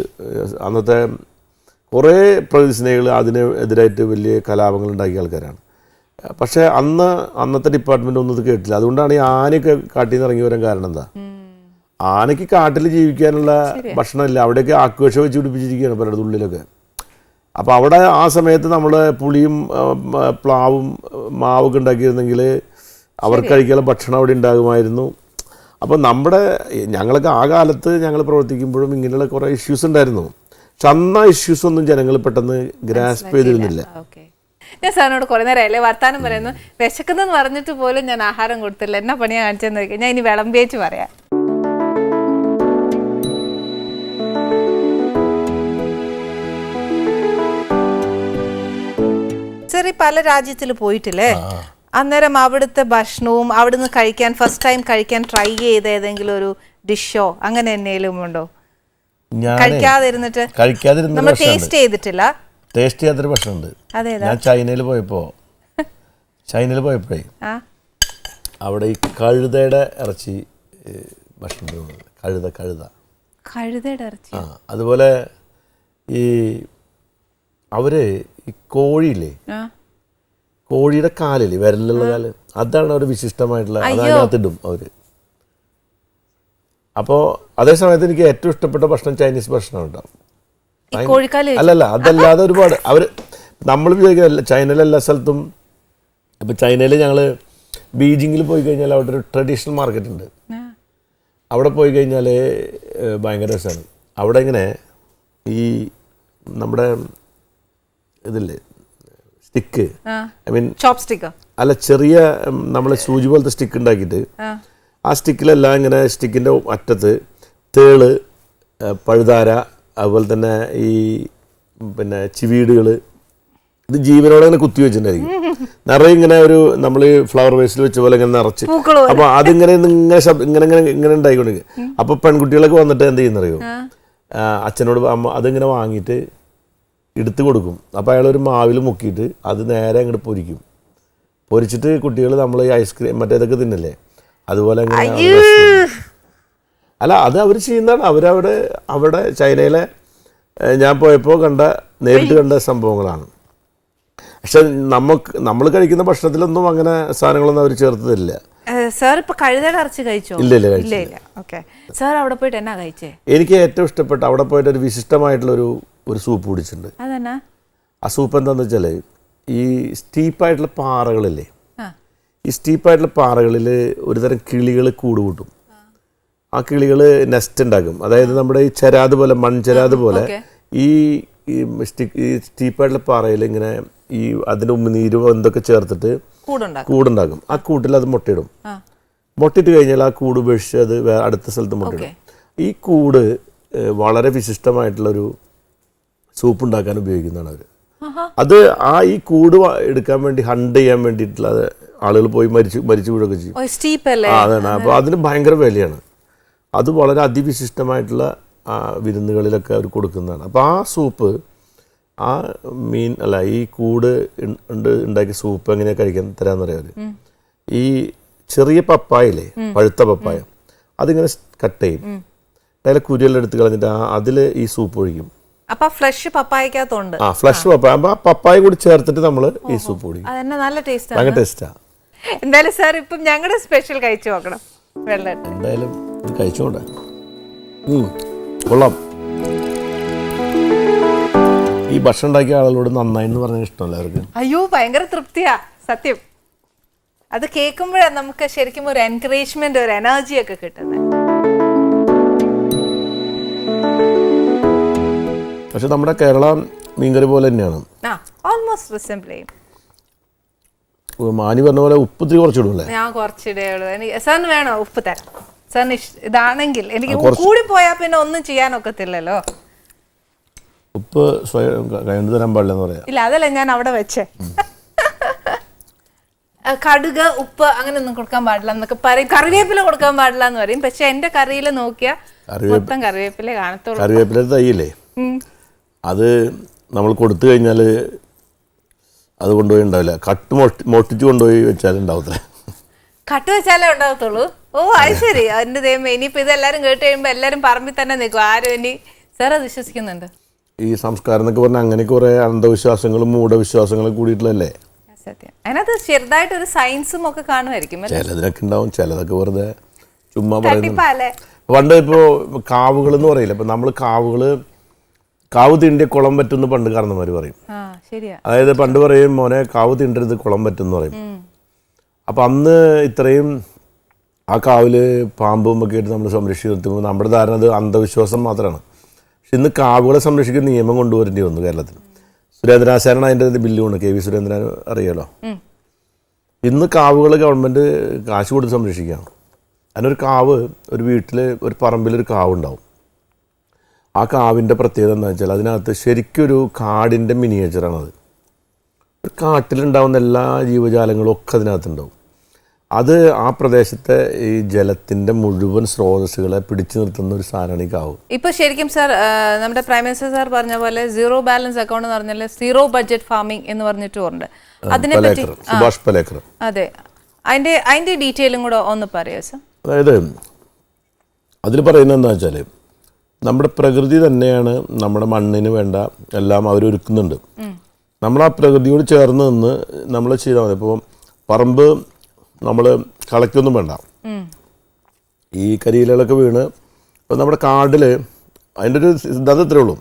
അന്നത്തെ കുറേ പ്രകൃതി സ്നേഹികൾ അതിനെതിരായിട്ട് വലിയ കലാപങ്ങൾ ഉണ്ടാക്കിയ ആൾക്കാരാണ്. പക്ഷേ അന്നത്തെ ഡിപ്പാർട്ട്മെൻ്റ് ഒന്നും ഇത് കേട്ടില്ല. അതുകൊണ്ടാണ് ഈ ആനയൊക്കെ കാട്ടിൽ നിന്ന് ഇറങ്ങി വരാൻ കാരണം എന്താ? ആനയ്ക്ക് കാട്ടിൽ ജീവിക്കാനുള്ള ഭക്ഷണമില്ല. അവിടെയൊക്കെ ആക്വേഷ വെച്ച് പിടിപ്പിച്ചിരിക്കുകയാണ് പലരുടെ ഉള്ളിലൊക്കെ. അപ്പോൾ അവിടെ ആ സമയത്ത് നമ്മൾ പുളിയും പ്ലാവും മാവൊക്കെ ഉണ്ടാക്കിയിരുന്നെങ്കിൽ അവർക്ക് കഴിക്കാനുള്ള ഭക്ഷണം അവിടെ ഉണ്ടാകുമായിരുന്നു. അപ്പോൾ ഞങ്ങളൊക്കെ ആ കാലത്ത് ഞങ്ങൾ പ്രവർത്തിക്കുമ്പോഴും ഇങ്ങനെയുള്ള കുറേ ഇഷ്യൂസ് ഉണ്ടായിരുന്നു. പക്ഷെ അന്ന് ആ ഇഷ്യൂസ് ഒന്നും ജനങ്ങൾ പെട്ടെന്ന് ഗ്രാസ്പ് ചെയ്തിരുന്നില്ല. ഞാൻ സാറിനോട് കുറേ നേരമല്ലേ വർത്താനം പറയുന്നു, വിശക്കുന്നെന്ന് പറഞ്ഞിട്ട് പോലും ഞാൻ ആഹാരം കൊടുത്തില്ല. എന്നാ പണിയാ കാണിച്ചെന്ന് ചോദിക്കാം. ഞാൻ ഇനി വിളമ്പേച്ച് പറയാം. സർ, പല രാജ്യത്തിൽ പോയിട്ടില്ലേ? അന്നേരം അവിടുത്തെ ഭക്ഷണവും അവിടുന്ന് കഴിക്കാൻ ഫസ്റ്റ് ടൈം കഴിക്കാൻ ട്രൈ ചെയ്ത ഏതെങ്കിലും ഒരു ഡിഷോ അങ്ങനെ എന്തെങ്കിലും ഉണ്ടോ? കഴിക്കാതിരുന്നിട്ട് നമ്മൾ ടേസ്റ്റ് ചെയ്തിട്ടില്ല. ടേസ്റ്റ് ചെയ്യാത്തൊരു ഭക്ഷണമുണ്ട്. ഞാൻ ചൈനയിൽ പോയപ്പോഴേ അവിടെ ഈ കഴുതയുടെ ഇറച്ചി ഭക്ഷണം, കഴുതയുടെ ഇറച്ചി. അതുപോലെ ഈ അവര് ഈ കോഴിയില്ലേ, കോഴിയുടെ കാലില്ലേ, വിരലുള്ള കാല്, അതാണ് അവർ വിശിഷ്ടമായിട്ടുള്ള, അതിനകത്തിടും അവര്. അപ്പോൾ അതേ സമയത്ത് എനിക്ക് ഏറ്റവും ഇഷ്ടപ്പെട്ട ഭക്ഷണം ചൈനീസ് ഭക്ഷണം ഉണ്ടാവും. അല്ലല്ല, അതല്ലാതെ ഒരുപാട് അവര് നമ്മൾ വിചാരിക്കില്ല ചൈനയിലെ എല്ലാ സ്ഥലത്തും. ഇപ്പം ചൈനയിൽ ഞങ്ങൾ ബീജിങ്ങിൽ പോയി കഴിഞ്ഞാൽ അവിടെ ഒരു ട്രഡീഷണൽ മാർക്കറ്റ് ഉണ്ട്. അവിടെ പോയി കഴിഞ്ഞാൽ ഭയങ്കര രസമാണ്. അവിടെ ഇങ്ങനെ ഈ നമ്മുടെ ഇതില്ലേ സ്റ്റിക്ക്, ഐ മീൻ ചോപ്സ്റ്റിക്ക് അല്ല, ചെറിയ നമ്മളെ സൂചി പോലത്തെ സ്റ്റിക്ക് ഉണ്ടാക്കിയിട്ട് ആ സ്റ്റിക്കിലെല്ലാം ഇങ്ങനെ സ്റ്റിക്കിൻ്റെ അറ്റത്ത് തേള്, പഴുതാര, അതുപോലെ തന്നെ ഈ പിന്നെ ചിവീടുകൾ, ഇത് ജീവനോടെ ഇങ്ങനെ കുത്തി വെച്ചിട്ടുണ്ടായിരിക്കും. നിറയെ ഇങ്ങനെ ഒരു നമ്മൾ ഈ ഫ്ലവർ വേസിൽ വെച്ച പോലെ ഇങ്ങനെ നിറച്ച്, അപ്പോൾ അതിങ്ങനെ ഇങ്ങനെ ഉണ്ടായിക്കൊണ്ടിരിക്കും. അപ്പോൾ പെൺകുട്ടികളൊക്കെ വന്നിട്ട് എന്ത് ചെയ്യുന്നറിയോ, അച്ഛനോട് അമ്മ അതിങ്ങനെ വാങ്ങിയിട്ട് എടുത്തു കൊടുക്കും. അപ്പോൾ അയാളൊരു മാവിൽ മുക്കിയിട്ട് അത് നേരെ അങ്ങോട്ട് പൊരിച്ചിട്ട് കുട്ടികൾ നമ്മൾ ഈ ഐസ്ക്രീം മറ്റേതൊക്കെ തിന്നില്ലേ, അതുപോലെ അല്ല, അത് അവർ ചെയ്യുന്നതാണ്. അവിടെ ചൈനയിലെ ഞാൻ പോയപ്പോൾ നേരിട്ട് കണ്ട സംഭവങ്ങളാണ്. പക്ഷെ നമ്മൾ കഴിക്കുന്ന ഭക്ഷണത്തിലൊന്നും അങ്ങനെ സാധനങ്ങളൊന്നും അവർ ചേർത്ത് തരില്ല. സാർ ഇപ്പൊ കഴുതയുടെ ഇറച്ചി കഴിച്ചോ? ഇല്ല. സാർ അവിടെ പോയിട്ട് എന്നാ കഴിച്ചേ? എനിക്ക് ഏറ്റവും ഇഷ്ടപ്പെട്ട അവിടെ പോയിട്ട് ഒരു വിശിഷ്ടമായിട്ടുള്ള ഒരു സൂപ്പ് കുടിച്ചിട്ടുണ്ട്. ആ സൂപ്പ് എന്താണെന്ന് വെച്ചാൽ ഈ സ്റ്റീപ്പായിട്ടുള്ള പാറകളില്ലേ, ഈ സ്റ്റീപ്പായിട്ടുള്ള പാറകളിൽ ഒരു തരം കിളികൾ കൂട് കൂട്ടും. ആ കിളികൾ നെസ്റ്റ് ഉണ്ടാക്കും. അതായത് നമ്മുടെ ഈ ചരാത് പോലെ, മൺചരാത് പോലെ ഈ സ്റ്റീപ്പായിട്ടുള്ള പാറയിൽ ഇങ്ങനെ ഈ അതിൻ്റെ ഉമിനീരും എന്തൊക്കെ ചേർത്തിട്ട് കൂടുണ്ടാക്കും. ആ കൂട്ടിൽ അത് മുട്ടയിടും. മുട്ടയിട്ട് കഴിഞ്ഞാൽ ആ കൂട് ഉപേക്ഷിച്ച് അത് അടുത്ത സ്ഥലത്ത് മുട്ടയിടും. ഈ കൂട് വളരെ വിശിഷ്ടമായിട്ടുള്ളൊരു സൂപ്പ് ഉണ്ടാക്കാൻ ഉപയോഗിക്കുന്നതാണ് അവർ. അത് ഈ കൂട് എടുക്കാൻ വേണ്ടി ഹണ്ട് ചെയ്യാൻ വേണ്ടിയിട്ടുള്ള ആളുകൾ പോയി മരിച്ചു വീഴൊക്കെ ചെയ്യും. അതാണ്. അപ്പോൾ അതിന് ഭയങ്കര വിലയാണ്. അത് വളരെ അതിവിശിഷ്ടമായിട്ടുള്ള വിരുന്നുകളിലൊക്കെ അവർ കൊടുക്കുന്നതാണ്. അപ്പോൾ ആ സൂപ്പ്, ആ മീൻ അല്ല, ഈ കൂട് ഉണ്ടാക്കിയ സൂപ്പ് എങ്ങനെയാണ് കഴിക്കാൻ തരാമെന്ന് അറിയാം. ഈ ചെറിയ പപ്പായല്ലേ, പഴുത്ത പപ്പായ, അതിങ്ങനെ കട്ട് ചെയ്യും. അതിലെ കുരിയെല്ലാം എടുത്ത് കളഞ്ഞിട്ട് അതിൽ ഈ സൂപ്പ് ഒഴിക്കും. ഫ്ലഷ് പപ്പായക്കകത്തുണ്ട്. ഫ്ലഷ് പപ്പായ, ആ പപ്പായ കൂടി ചേർത്തിട്ട് നമ്മൾ ഈ സൂപ്പ് ഒഴിക്കും. നല്ല ടേസ്റ്റ്, ഭയങ്കര ടേസ്റ്റാ. എന്തായാലും സാർ ഇപ്പം ഞങ്ങളുടെ സ്പെഷ്യൽ കഴിച്ചു നോക്കണം. എന്തായാലും ഇത് കഴിച്ചോട്ടെ, കൊള്ളാം. ഈ ഭക്ഷണം ഉണ്ടാക്കിയ ആളുകളോട് നന്നായി എന്ന് പറഞ്ഞാൽ ഇഷ്ടമല്ല അവർക്ക്. അയ്യോ, ഭയങ്കര തൃപ്തിയാ സത്യം. അത് കേൾക്കുമ്പോഴാണ് നമുക്ക് ശരിക്കും ഒരു എൻകറേജ്മെന്റ്, ഒരു എനർജി ഒക്കെ കിട്ടുന്നത്. പക്ഷെ നമ്മുടെ കേരള മീൻകറി പോലെ തന്നെയാണ്. ഓൾമോസ്റ്റ് റിസംബ്ലിങ്. മാനി പറഞ്ഞ പോലെ ഉപ്പ് ഇത്തിരി കുറച്ചിടുമല്ലേ? ഞാൻ കുറച്ചിടേ ഉള്ളൂ. സാറിന് വേണോ ഉപ്പ് തരാം? സാറിന് ഇതാണെങ്കിൽ എനിക്ക് കൂടി പോയാൽ പിന്നെ ഒന്നും ചെയ്യാനൊക്കത്തില്ലല്ലോ. ഉപ്പ് സ്വയം കഴിഞ്ഞു തരാൻ പാടില്ലെന്ന് പറയാം. ഇല്ല, അതല്ല ഞാൻ അവിടെ വെച്ചേ. കടുക്, ഉപ്പ് അങ്ങനെ ഒന്നും കൊടുക്കാൻ പാടില്ല എന്നൊക്കെ പറയും. കറിവേപ്പില കൊടുക്കാൻ പാടില്ല എന്ന് പറയും. പക്ഷെ എന്റെ കറിയിൽ നോക്കിയാൽ മൊത്തം കറിവേപ്പില കാണത്തുള്ളൂ. കറിവേപ്പില തൈയില്ലേ, അത് നമ്മൾ കൊടുത്തു കഴിഞ്ഞാൽ അത് കൊണ്ടുപോയി ഉണ്ടാവില്ല. മൊട്ടിച്ച് കൊണ്ടുപോയി വെച്ചാൽ ഉണ്ടാവത്തില്ല. കട്ട് വെച്ചാലേ ഉണ്ടാകത്തുള്ളൂ. ഓ, അത് ശരി. അതിന്റെ ദൈവം, ഇനിയിപ്പോ ഇതെല്ലാരും കേട്ട് കഴിയുമ്പോ എല്ലാരും പറമ്പിൽ തന്നെ നിൽക്കും. ആരും ഇനി സാർ അത് വിശ്വസിക്കുന്നുണ്ട്? ഈ സംസ്കാരം എന്നൊക്കെ പറഞ്ഞാൽ അങ്ങനെ കുറെ അന്ധവിശ്വാസങ്ങളും മൂഢവിശ്വാസങ്ങളും കൂടിയിട്ടുള്ളതല്ലേ. സത്യം. അതിനകത്ത് ചെറുതായിട്ടൊരു സയൻസും ഒക്കെ കാണുമായിരിക്കും. ചിലതിനൊക്കെ ഉണ്ടാവും, ചിലതൊക്കെ വെറുതെ ചുമ്മാ പറയുന്നത്. പണ്ട് ഇപ്പോൾ കാവുകൾ എന്ന് പറയില്ല, ഇപ്പൊ നമ്മൾ കാവ് തീണ്ടിയ കുളം പറ്റുമെന്ന് പണ്ട് കാരണന്മാർ പറയും. അതായത് പണ്ട് പറയും, മോനെ കാവ് തീണ്ടരുത്, കുളം പറ്റുമെന്ന് പറയും. അപ്പം അന്ന് ഇത്രയും ആ കാവിൽ പാമ്പും ഒക്കെ ആയിട്ട് നമ്മൾ സംരക്ഷിച്ച് നിർത്തുമ്പോൾ നമ്മുടെ ധാരണ അത് അന്ധവിശ്വാസം മാത്രമാണ്. പക്ഷെ ഇന്ന് കാവുകളെ സംരക്ഷിക്കുന്ന നിയമം കൊണ്ടുവരേണ്ടി വന്നു കേരളത്തിൽ. സുരേന്ദ്രനാശാനാണ് അതിൻ്റെ ബില്ലുമാണ്, കെ വി സുരേന്ദ്രൻ അറിയാലോ. ഇന്ന് കാവുകൾ ഗവൺമെൻറ് കാശ് കൊടുത്ത് സംരക്ഷിക്കുകയാണ്. അതിനൊരു കാവ്, ഒരു വീട്ടിൽ ഒരു പറമ്പിലൊരു കാവ് ഉണ്ടാവും. ആ കാവിൻ്റെ പ്രത്യേകത എന്താ വെച്ചാൽ അതിനകത്ത് ശരിക്കൊരു കാടിൻ്റെ മിനിയേച്ചറാണത്. കാട്ടിലുണ്ടാവുന്ന എല്ലാ ജീവജാലങ്ങളും ഒക്കെ അതിനകത്തുണ്ടാവും. അത് ആ പ്രദേശത്തെ ഈ ജലത്തിൻ്റെ മുഴുവൻ സ്രോതസ്സുകളെ പിടിച്ചു നിർത്തുന്ന ഒരു സാധനമാണ് ഈ കാവ്. ഇപ്പൊ ശരിക്കും സാർ നമ്മുടെ പ്രൈം മിനിസ്റ്റർ സാർ പറഞ്ഞ പോലെ സീറോ ബാലൻസ് അക്കൗണ്ട് എന്ന് പറഞ്ഞാൽ സീറോ ബഡ്ജറ്റ് ഫാമിംഗ് എന്ന് പറഞ്ഞിട്ടുണ്ട്. അതിനെപ്പറ്റി സുഭാഷ് പലേക്കർ. അതെ, അതിന്റെ ഡീറ്റെയിലും കൂടെ ഒന്ന് പറയാ സാർ. അതായത് അതിൽ പറയുന്നത് എന്താ വെച്ചാൽ നമ്മുടെ പ്രകൃതി തന്നെയാണ് നമ്മുടെ മണ്ണിന് വേണ്ട എല്ലാം അവരൊരുക്കുന്നുണ്ട്. നമ്മൾ ആ പ്രകൃതിയോട് ചേർന്ന് നിന്ന് നമ്മൾ ചെയ്താൽ മതി. ഇപ്പോൾ പറമ്പ് നമ്മൾ കളയ്ക്കൊന്നും വേണ്ട, ഈ കരിയിലകളൊക്കെ വീണ് ഇപ്പം നമ്മുടെ കാട്ടിൽ അതിൻ്റെ ഒരു സിദ്ധാന്തം ഇത്രേ ഉള്ളൂ.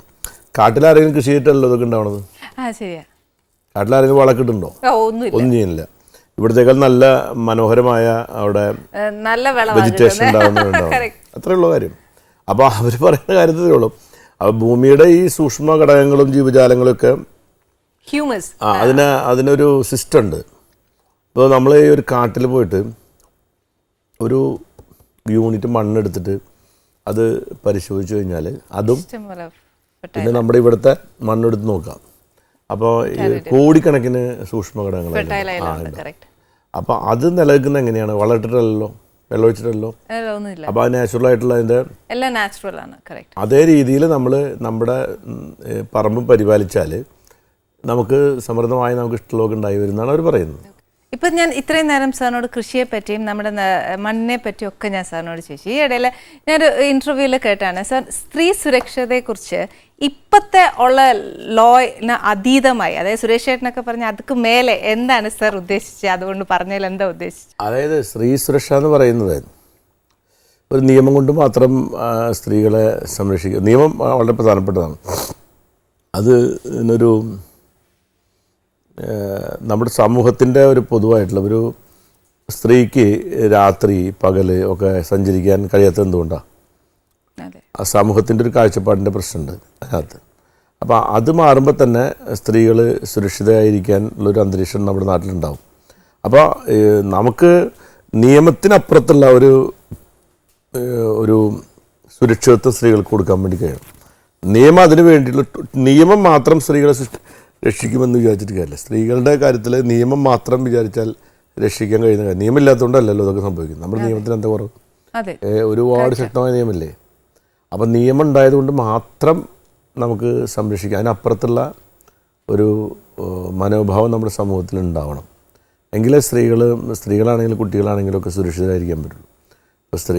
കാട്ടിലാരെങ്കിലും കൃഷി ചെയ്തിട്ടല്ലോ ഇതൊക്കെ ഉണ്ടാവണത്. കാട്ടിലാരെങ്കിലും വളക്കിട്ടുണ്ടോ? ഒന്നും ചെയ്യുന്നില്ല. ഇവിടത്തേക്കാൾ നല്ല മനോഹരമായ അവിടെ വെജിറ്റേഷൻ ഉണ്ടാകുന്നുണ്ടാവും. അത്രേ ഉള്ള കാര്യം. അപ്പോൾ അവർ പറയുന്ന കാര്യത്തിലേ ഉള്ളൂ. അപ്പോൾ ഭൂമിയുടെ ഈ സൂക്ഷ്മ ഘടകങ്ങളും ജീവജാലങ്ങളൊക്കെ അതിനൊരു സിസ്റ്റം ഉണ്ട്. ഇപ്പോൾ നമ്മൾ ഈ ഒരു കാട്ടിൽ പോയിട്ട് ഒരു യൂണിറ്റ് മണ്ണെടുത്തിട്ട് അത് പരിശോധിച്ച് കഴിഞ്ഞാൽ അതും പിന്നെ നമ്മുടെ ഇവിടുത്തെ മണ്ണെടുത്ത് നോക്കാം. അപ്പോൾ കോടിക്കണക്കിന് സൂക്ഷ്മ ഘടകങ്ങളുണ്ട്. അപ്പോൾ അത് നിലനിൽക്കുന്നത് എങ്ങനെയാണ്? വളമിട്ടിട്ടല്ലോ, വെള്ളം ഒഴിച്ചിട്ടല്ലോ. അപ്പോൾ അത് നാച്ചുറൽ ആയിട്ടുള്ള അതിൻ്റെ അതേ രീതിയിൽ നമ്മൾ നമ്മുടെ പറമ്പ് പരിപാലിച്ചാൽ നമുക്ക് സമൃദ്ധമായി നമുക്ക് ഇഷ്ടമുള്ളതൊക്കെ ഉണ്ടായി വരുന്നതാണ് അവർ പറയുന്നത്. ഇപ്പം ഞാൻ ഇത്രയും നേരം സാറിനോട് കൃഷിയെ പറ്റിയും നമ്മുടെ മണ്ണിനെ പറ്റിയും ഒക്കെ ഞാൻ സാറിനോട് ചോദിച്ചു. ഈ ഇടയിൽ ഞാനൊരു ഇൻ്റർവ്യൂവിൽ കേട്ടാണ് സാർ സ്ത്രീ സുരക്ഷതയെക്കുറിച്ച് ഇപ്പോഴത്തെ ഉള്ള ലോയിന് അതീതമായി, അതായത് സുരേഷ് ചേട്ടനൊക്കെ പറഞ്ഞ അതുക്ക് മേലെ എന്താണ് സാർ ഉദ്ദേശിച്ചത്? അതുകൊണ്ട് പറഞ്ഞാൽ എന്താ ഉദ്ദേശിച്ചത്? അതായത് സ്ത്രീ സുരക്ഷ എന്ന് പറയുന്നത് ഒരു നിയമം കൊണ്ട് മാത്രം സ്ത്രീകളെ സംരക്ഷിക്കുക. നിയമം വളരെ പ്രധാനപ്പെട്ടതാണ്. അത് ഇതിനൊരു നമ്മുടെ സമൂഹത്തിൻ്റെ ഒരു പൊതുവായിട്ടുള്ള ഒരു സ്ത്രീക്ക് രാത്രി പകൽ ഒക്കെ സഞ്ചരിക്കാൻ കഴിയാത്തത് എന്തുകൊണ്ടാണ്? ആ സമൂഹത്തിൻ്റെ ഒരു കാഴ്ചപ്പാടിൻ്റെ പ്രശ്നമുണ്ട് അതിനകത്ത്. അപ്പോൾ അത് മാറുമ്പോൾ തന്നെ സ്ത്രീകൾ സുരക്ഷിതരായിരിക്കാൻ ഉള്ളൊരു അന്തരീക്ഷം നമ്മുടെ നാട്ടിലുണ്ടാവും. അപ്പോൾ നമുക്ക് നിയമത്തിനപ്പുറത്തുള്ള ഒരു സുരക്ഷിതത്വം സ്ത്രീകൾക്ക് കൊടുക്കാൻ വേണ്ടി കഴിയണം. നിയമം അതിന് വേണ്ടിയുള്ള നിയമം മാത്രം സ്ത്രീകളെ രക്ഷിക്കുമെന്ന് വിചാരിച്ചിട്ട് കാര്യമില്ല. സ്ത്രീകളുടെ കാര്യത്തിൽ നിയമം മാത്രം വിചാരിച്ചാൽ രക്ഷിക്കാൻ കഴിയുന്ന കാര്യം. നിയമമില്ലാത്തതുകൊണ്ടല്ലല്ലോ ഇതൊക്കെ സംഭവിക്കുന്നത്. നമ്മുടെ നിയമത്തിന് എന്താ കുറവ്? ഒരുപാട് ശക്തമായ നിയമമില്ലേ? അപ്പം നിയമം ഉണ്ടായതുകൊണ്ട് മാത്രം നമുക്ക് സംരക്ഷിക്കാം. അതിനപ്പുറത്തുള്ള ഒരു മനോഭാവം നമ്മുടെ സമൂഹത്തിൽ ഉണ്ടാവണം. എങ്കിലേ സ്ത്രീകളാണെങ്കിലും കുട്ടികളാണെങ്കിലും ഒക്കെ സുരക്ഷിതരായിരിക്കാൻ പറ്റുള്ളൂ.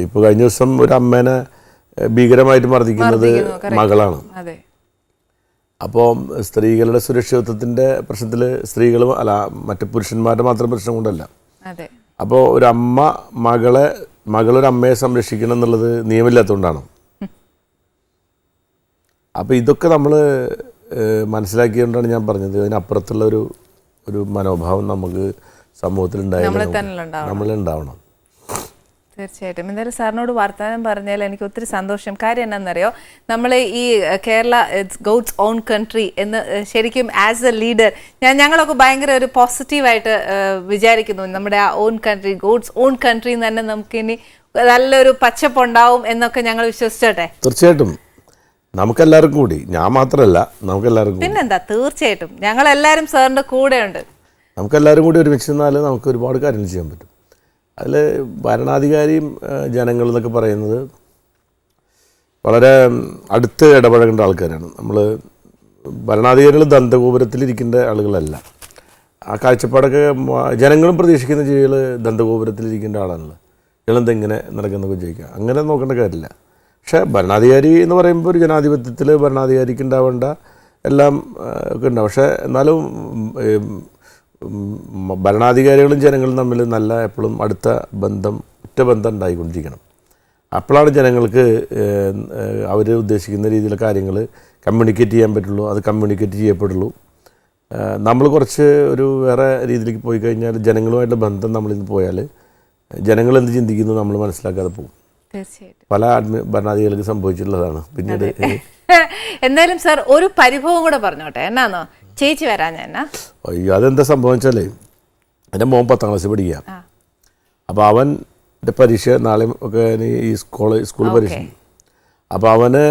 ഇപ്പോൾ കഴിഞ്ഞ ദിവസം ഒരു അമ്മേനെ ഭീകരമായിട്ട് മർദ്ദിക്കുന്നത് മകളാണ്. അപ്പോൾ സ്ത്രീകളുടെ സുരക്ഷിതത്വത്തിൻ്റെ പ്രശ്നത്തിൽ സ്ത്രീകളും അല്ല മറ്റു പുരുഷന്മാരുടെ മാത്രം പ്രശ്നം കൊണ്ടല്ല. അപ്പോൾ ഒരു അമ്മ മകളൊരമ്മയെ സംരക്ഷിക്കണം എന്നുള്ളത് നിയമമില്ലാത്തതുകൊണ്ടാണ്. അപ്പോൾ ഇതൊക്കെ നമ്മൾ മനസ്സിലാക്കിയതുകൊണ്ടാണ് ഞാൻ പറഞ്ഞത് അതിനപ്പുറത്തുള്ള ഒരു മനോഭാവം നമുക്ക് സമൂഹത്തിൽ നമ്മളുണ്ടാവണം. തീർച്ചയായിട്ടും. എന്തായാലും സാറിനോട് വർത്തമാനം പറഞ്ഞാൽ എനിക്ക് ഒത്തിരി സന്തോഷം. കാര്യം എന്നാണെന്നറിയോ, നമ്മൾ ഈ Kerala it's God's own country എന്ന് ശരിക്കും ആസ് എ ലീഡർ ഞങ്ങളൊക്കെ ഭയങ്കര ഒരു പോസിറ്റീവായിട്ട് വിചാരിക്കുന്നു. നമ്മുടെ ആ own country, God's own country എന്ന് തന്നെ നമുക്കിനി നല്ലൊരു പച്ചപ്പുണ്ടാവും എന്നൊക്കെ ഞങ്ങൾ വിശ്വസിച്ചോട്ടെ. തീർച്ചയായിട്ടും നമുക്കെല്ലാവർക്കും കൂടി, ഞാൻ മാത്രമല്ല നമുക്കെല്ലാവർക്കും. പിന്നെന്താ, തീർച്ചയായിട്ടും ഞങ്ങളെല്ലാവരും സാറിൻ്റെ കൂടെയുണ്ട്. നമുക്കെല്ലാവരും കൂടി ഒരുമിച്ച് നിന്നാൽ നമുക്ക് ഒരുപാട് കാര്യങ്ങൾ ചെയ്യാൻ പറ്റും. അതിൽ ഭരണാധികാരിയും ജനങ്ങളെന്നൊക്കെ പറയുന്നത് വളരെ അടുത്ത് ഇടപഴകേണ്ട ആൾക്കാരാണ്. നമ്മൾ ഭരണാധികാരികൾ ദന്തഗോപുരത്തിലിരിക്കേണ്ട ആളുകളല്ല. ആ കാഴ്ചപ്പാടൊക്കെ ജനങ്ങളും പ്രതീക്ഷിക്കുന്ന ജീവികൾ ദന്തഗോപുരത്തിലിരിക്കേണ്ട ആളാണല്ലോ. ജനന്തെങ്ങനെ നടക്കുന്നതൊക്കെ ചോദിക്കുക, അങ്ങനെ നോക്കേണ്ട കാര്യമില്ല. പക്ഷേ ഭരണാധികാരി എന്ന് പറയുമ്പോൾ ഒരു ജനാധിപത്യത്തിൽ ഭരണാധികാരിക്ക് ഉണ്ടാവേണ്ട എല്ലാം ഒക്കെ ഉണ്ടാവും. പക്ഷേ എന്നാലും ഭരണാധികാരികളും ജനങ്ങളും തമ്മിൽ നല്ല എപ്പോഴും അടുത്ത ഉറ്റബന്ധം ഉണ്ടായിക്കൊണ്ടിരിക്കണം. അപ്പോഴാണ് ജനങ്ങൾക്ക് അവർ ഉദ്ദേശിക്കുന്ന രീതിയിലുള്ള കാര്യങ്ങൾ കമ്മ്യൂണിക്കേറ്റ് ചെയ്യാൻ പറ്റുള്ളൂ, അത് കമ്മ്യൂണിക്കേറ്റ് ചെയ്യപ്പെടുള്ളൂ. നമ്മൾ കുറച്ച് ഒരു വേറെ രീതിയിലേക്ക് പോയി കഴിഞ്ഞാൽ ജനങ്ങളുമായിട്ടുള്ള ബന്ധം നമ്മളിന്ന് പോയാൽ ജനങ്ങൾ എന്ത് ചിന്തിക്കുന്നു നമ്മൾ മനസ്സിലാക്കാതെ പോകും. പല ഭരണാധികാരികൾക്ക് സംഭവിച്ചിട്ടുള്ളതാണ് പിന്നീട്. എന്തായാലും സാർ ഒരു പരിഭവം കൂടെ പറഞ്ഞോട്ടെ, എന്നാന്നോ ചേച്ചി വരാൻ എന്നാ? അയ്യോ, അതെന്താ സംഭവം വെച്ചാൽ എൻ്റെ മോൻ 10ാം ക്ലാസ്സിൽ പഠിക്കുക. അപ്പോൾ അവൻ്റെ പരീക്ഷ നാളെ ഒക്കെ ഈ സ്കൂൾ പരീക്ഷ. അപ്പോൾ അവന്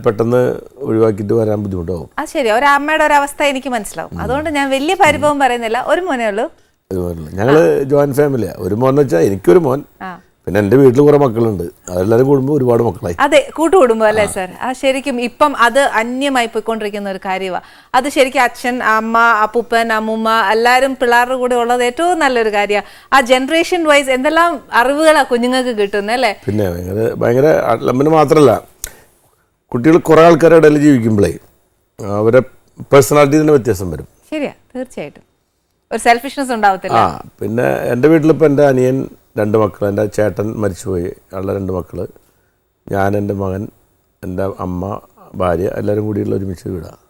പെട്ടെന്ന് ഒഴിവാക്കിയിട്ട് വരാൻ ബുദ്ധിമുട്ടാവും. ആ ശരി, ഒരു അമ്മയുടെ ഒരു അവസ്ഥ എനിക്ക് മനസ്സിലാവും. അതുകൊണ്ട് ഞാൻ വലിയ പരിഭവം പറയുന്നില്ല. ഒരു മോനേ ഉള്ളൂ? ഞങ്ങൾ ജോയിന്റ് ഫാമിലിയാണ്. ഒരു മോൻ എന്ന് വെച്ചാൽ എനിക്കൊരു മോൻ, പിന്നെ എൻ്റെ വീട്ടിൽ കുറേ മക്കളുണ്ട്. അതെല്ലാവരും കൂടുമ്പോൾ ഒരുപാട് മക്കളായി. അതെ, കൂട്ടുകുടുംബം അല്ലേ സാർ? ആ ശരിക്കും ഇപ്പം അത് അന്യമായി പോയിക്കൊണ്ടിരിക്കുന്ന ഒരു കാര്യമാണ്. അത് ശരിക്കും അച്ഛൻ, അമ്മ, അപ്പൂപ്പൻ, അമ്മൂമ്മ എല്ലാവരും പിള്ളേരുടെ കൂടെ ഉള്ളത് ഏറ്റവും നല്ലൊരു കാര്യമാണ്. ആ ജനറേഷൻ വൈസ് എന്തെല്ലാം അറിവുകളാണ് കുഞ്ഞുങ്ങൾക്ക് കിട്ടുന്നത് അല്ലേ? പിന്നെ ഭയങ്കര അമ്മന് മാത്രമല്ല, കുട്ടികൾ കുറേ ആൾക്കാരുടെ ഇടയിൽ ജീവിക്കുമ്പോഴേ അവരെ പേഴ്സണാലിറ്റി തന്നെ വ്യത്യാസം വരും. ശരിയാ, തീർച്ചയായിട്ടും ഒരു സെൽഫിഷ്നെസ് ഉണ്ടാവത്തില്ല. പിന്നെ എൻ്റെ വീട്ടിലിപ്പോൾ എൻ്റെ അനിയൻ 2 മക്കൾ, എൻ്റെ ചേട്ടൻ മരിച്ചുപോയി, ഉള്ള 2 മക്കൾ, ഞാൻ, എൻ്റെ മകൻ, എൻ്റെ അമ്മ, ഭാര്യ, എല്ലാവരും കൂടിയുള്ള ഒരുമിച്ച് വീടാണ്.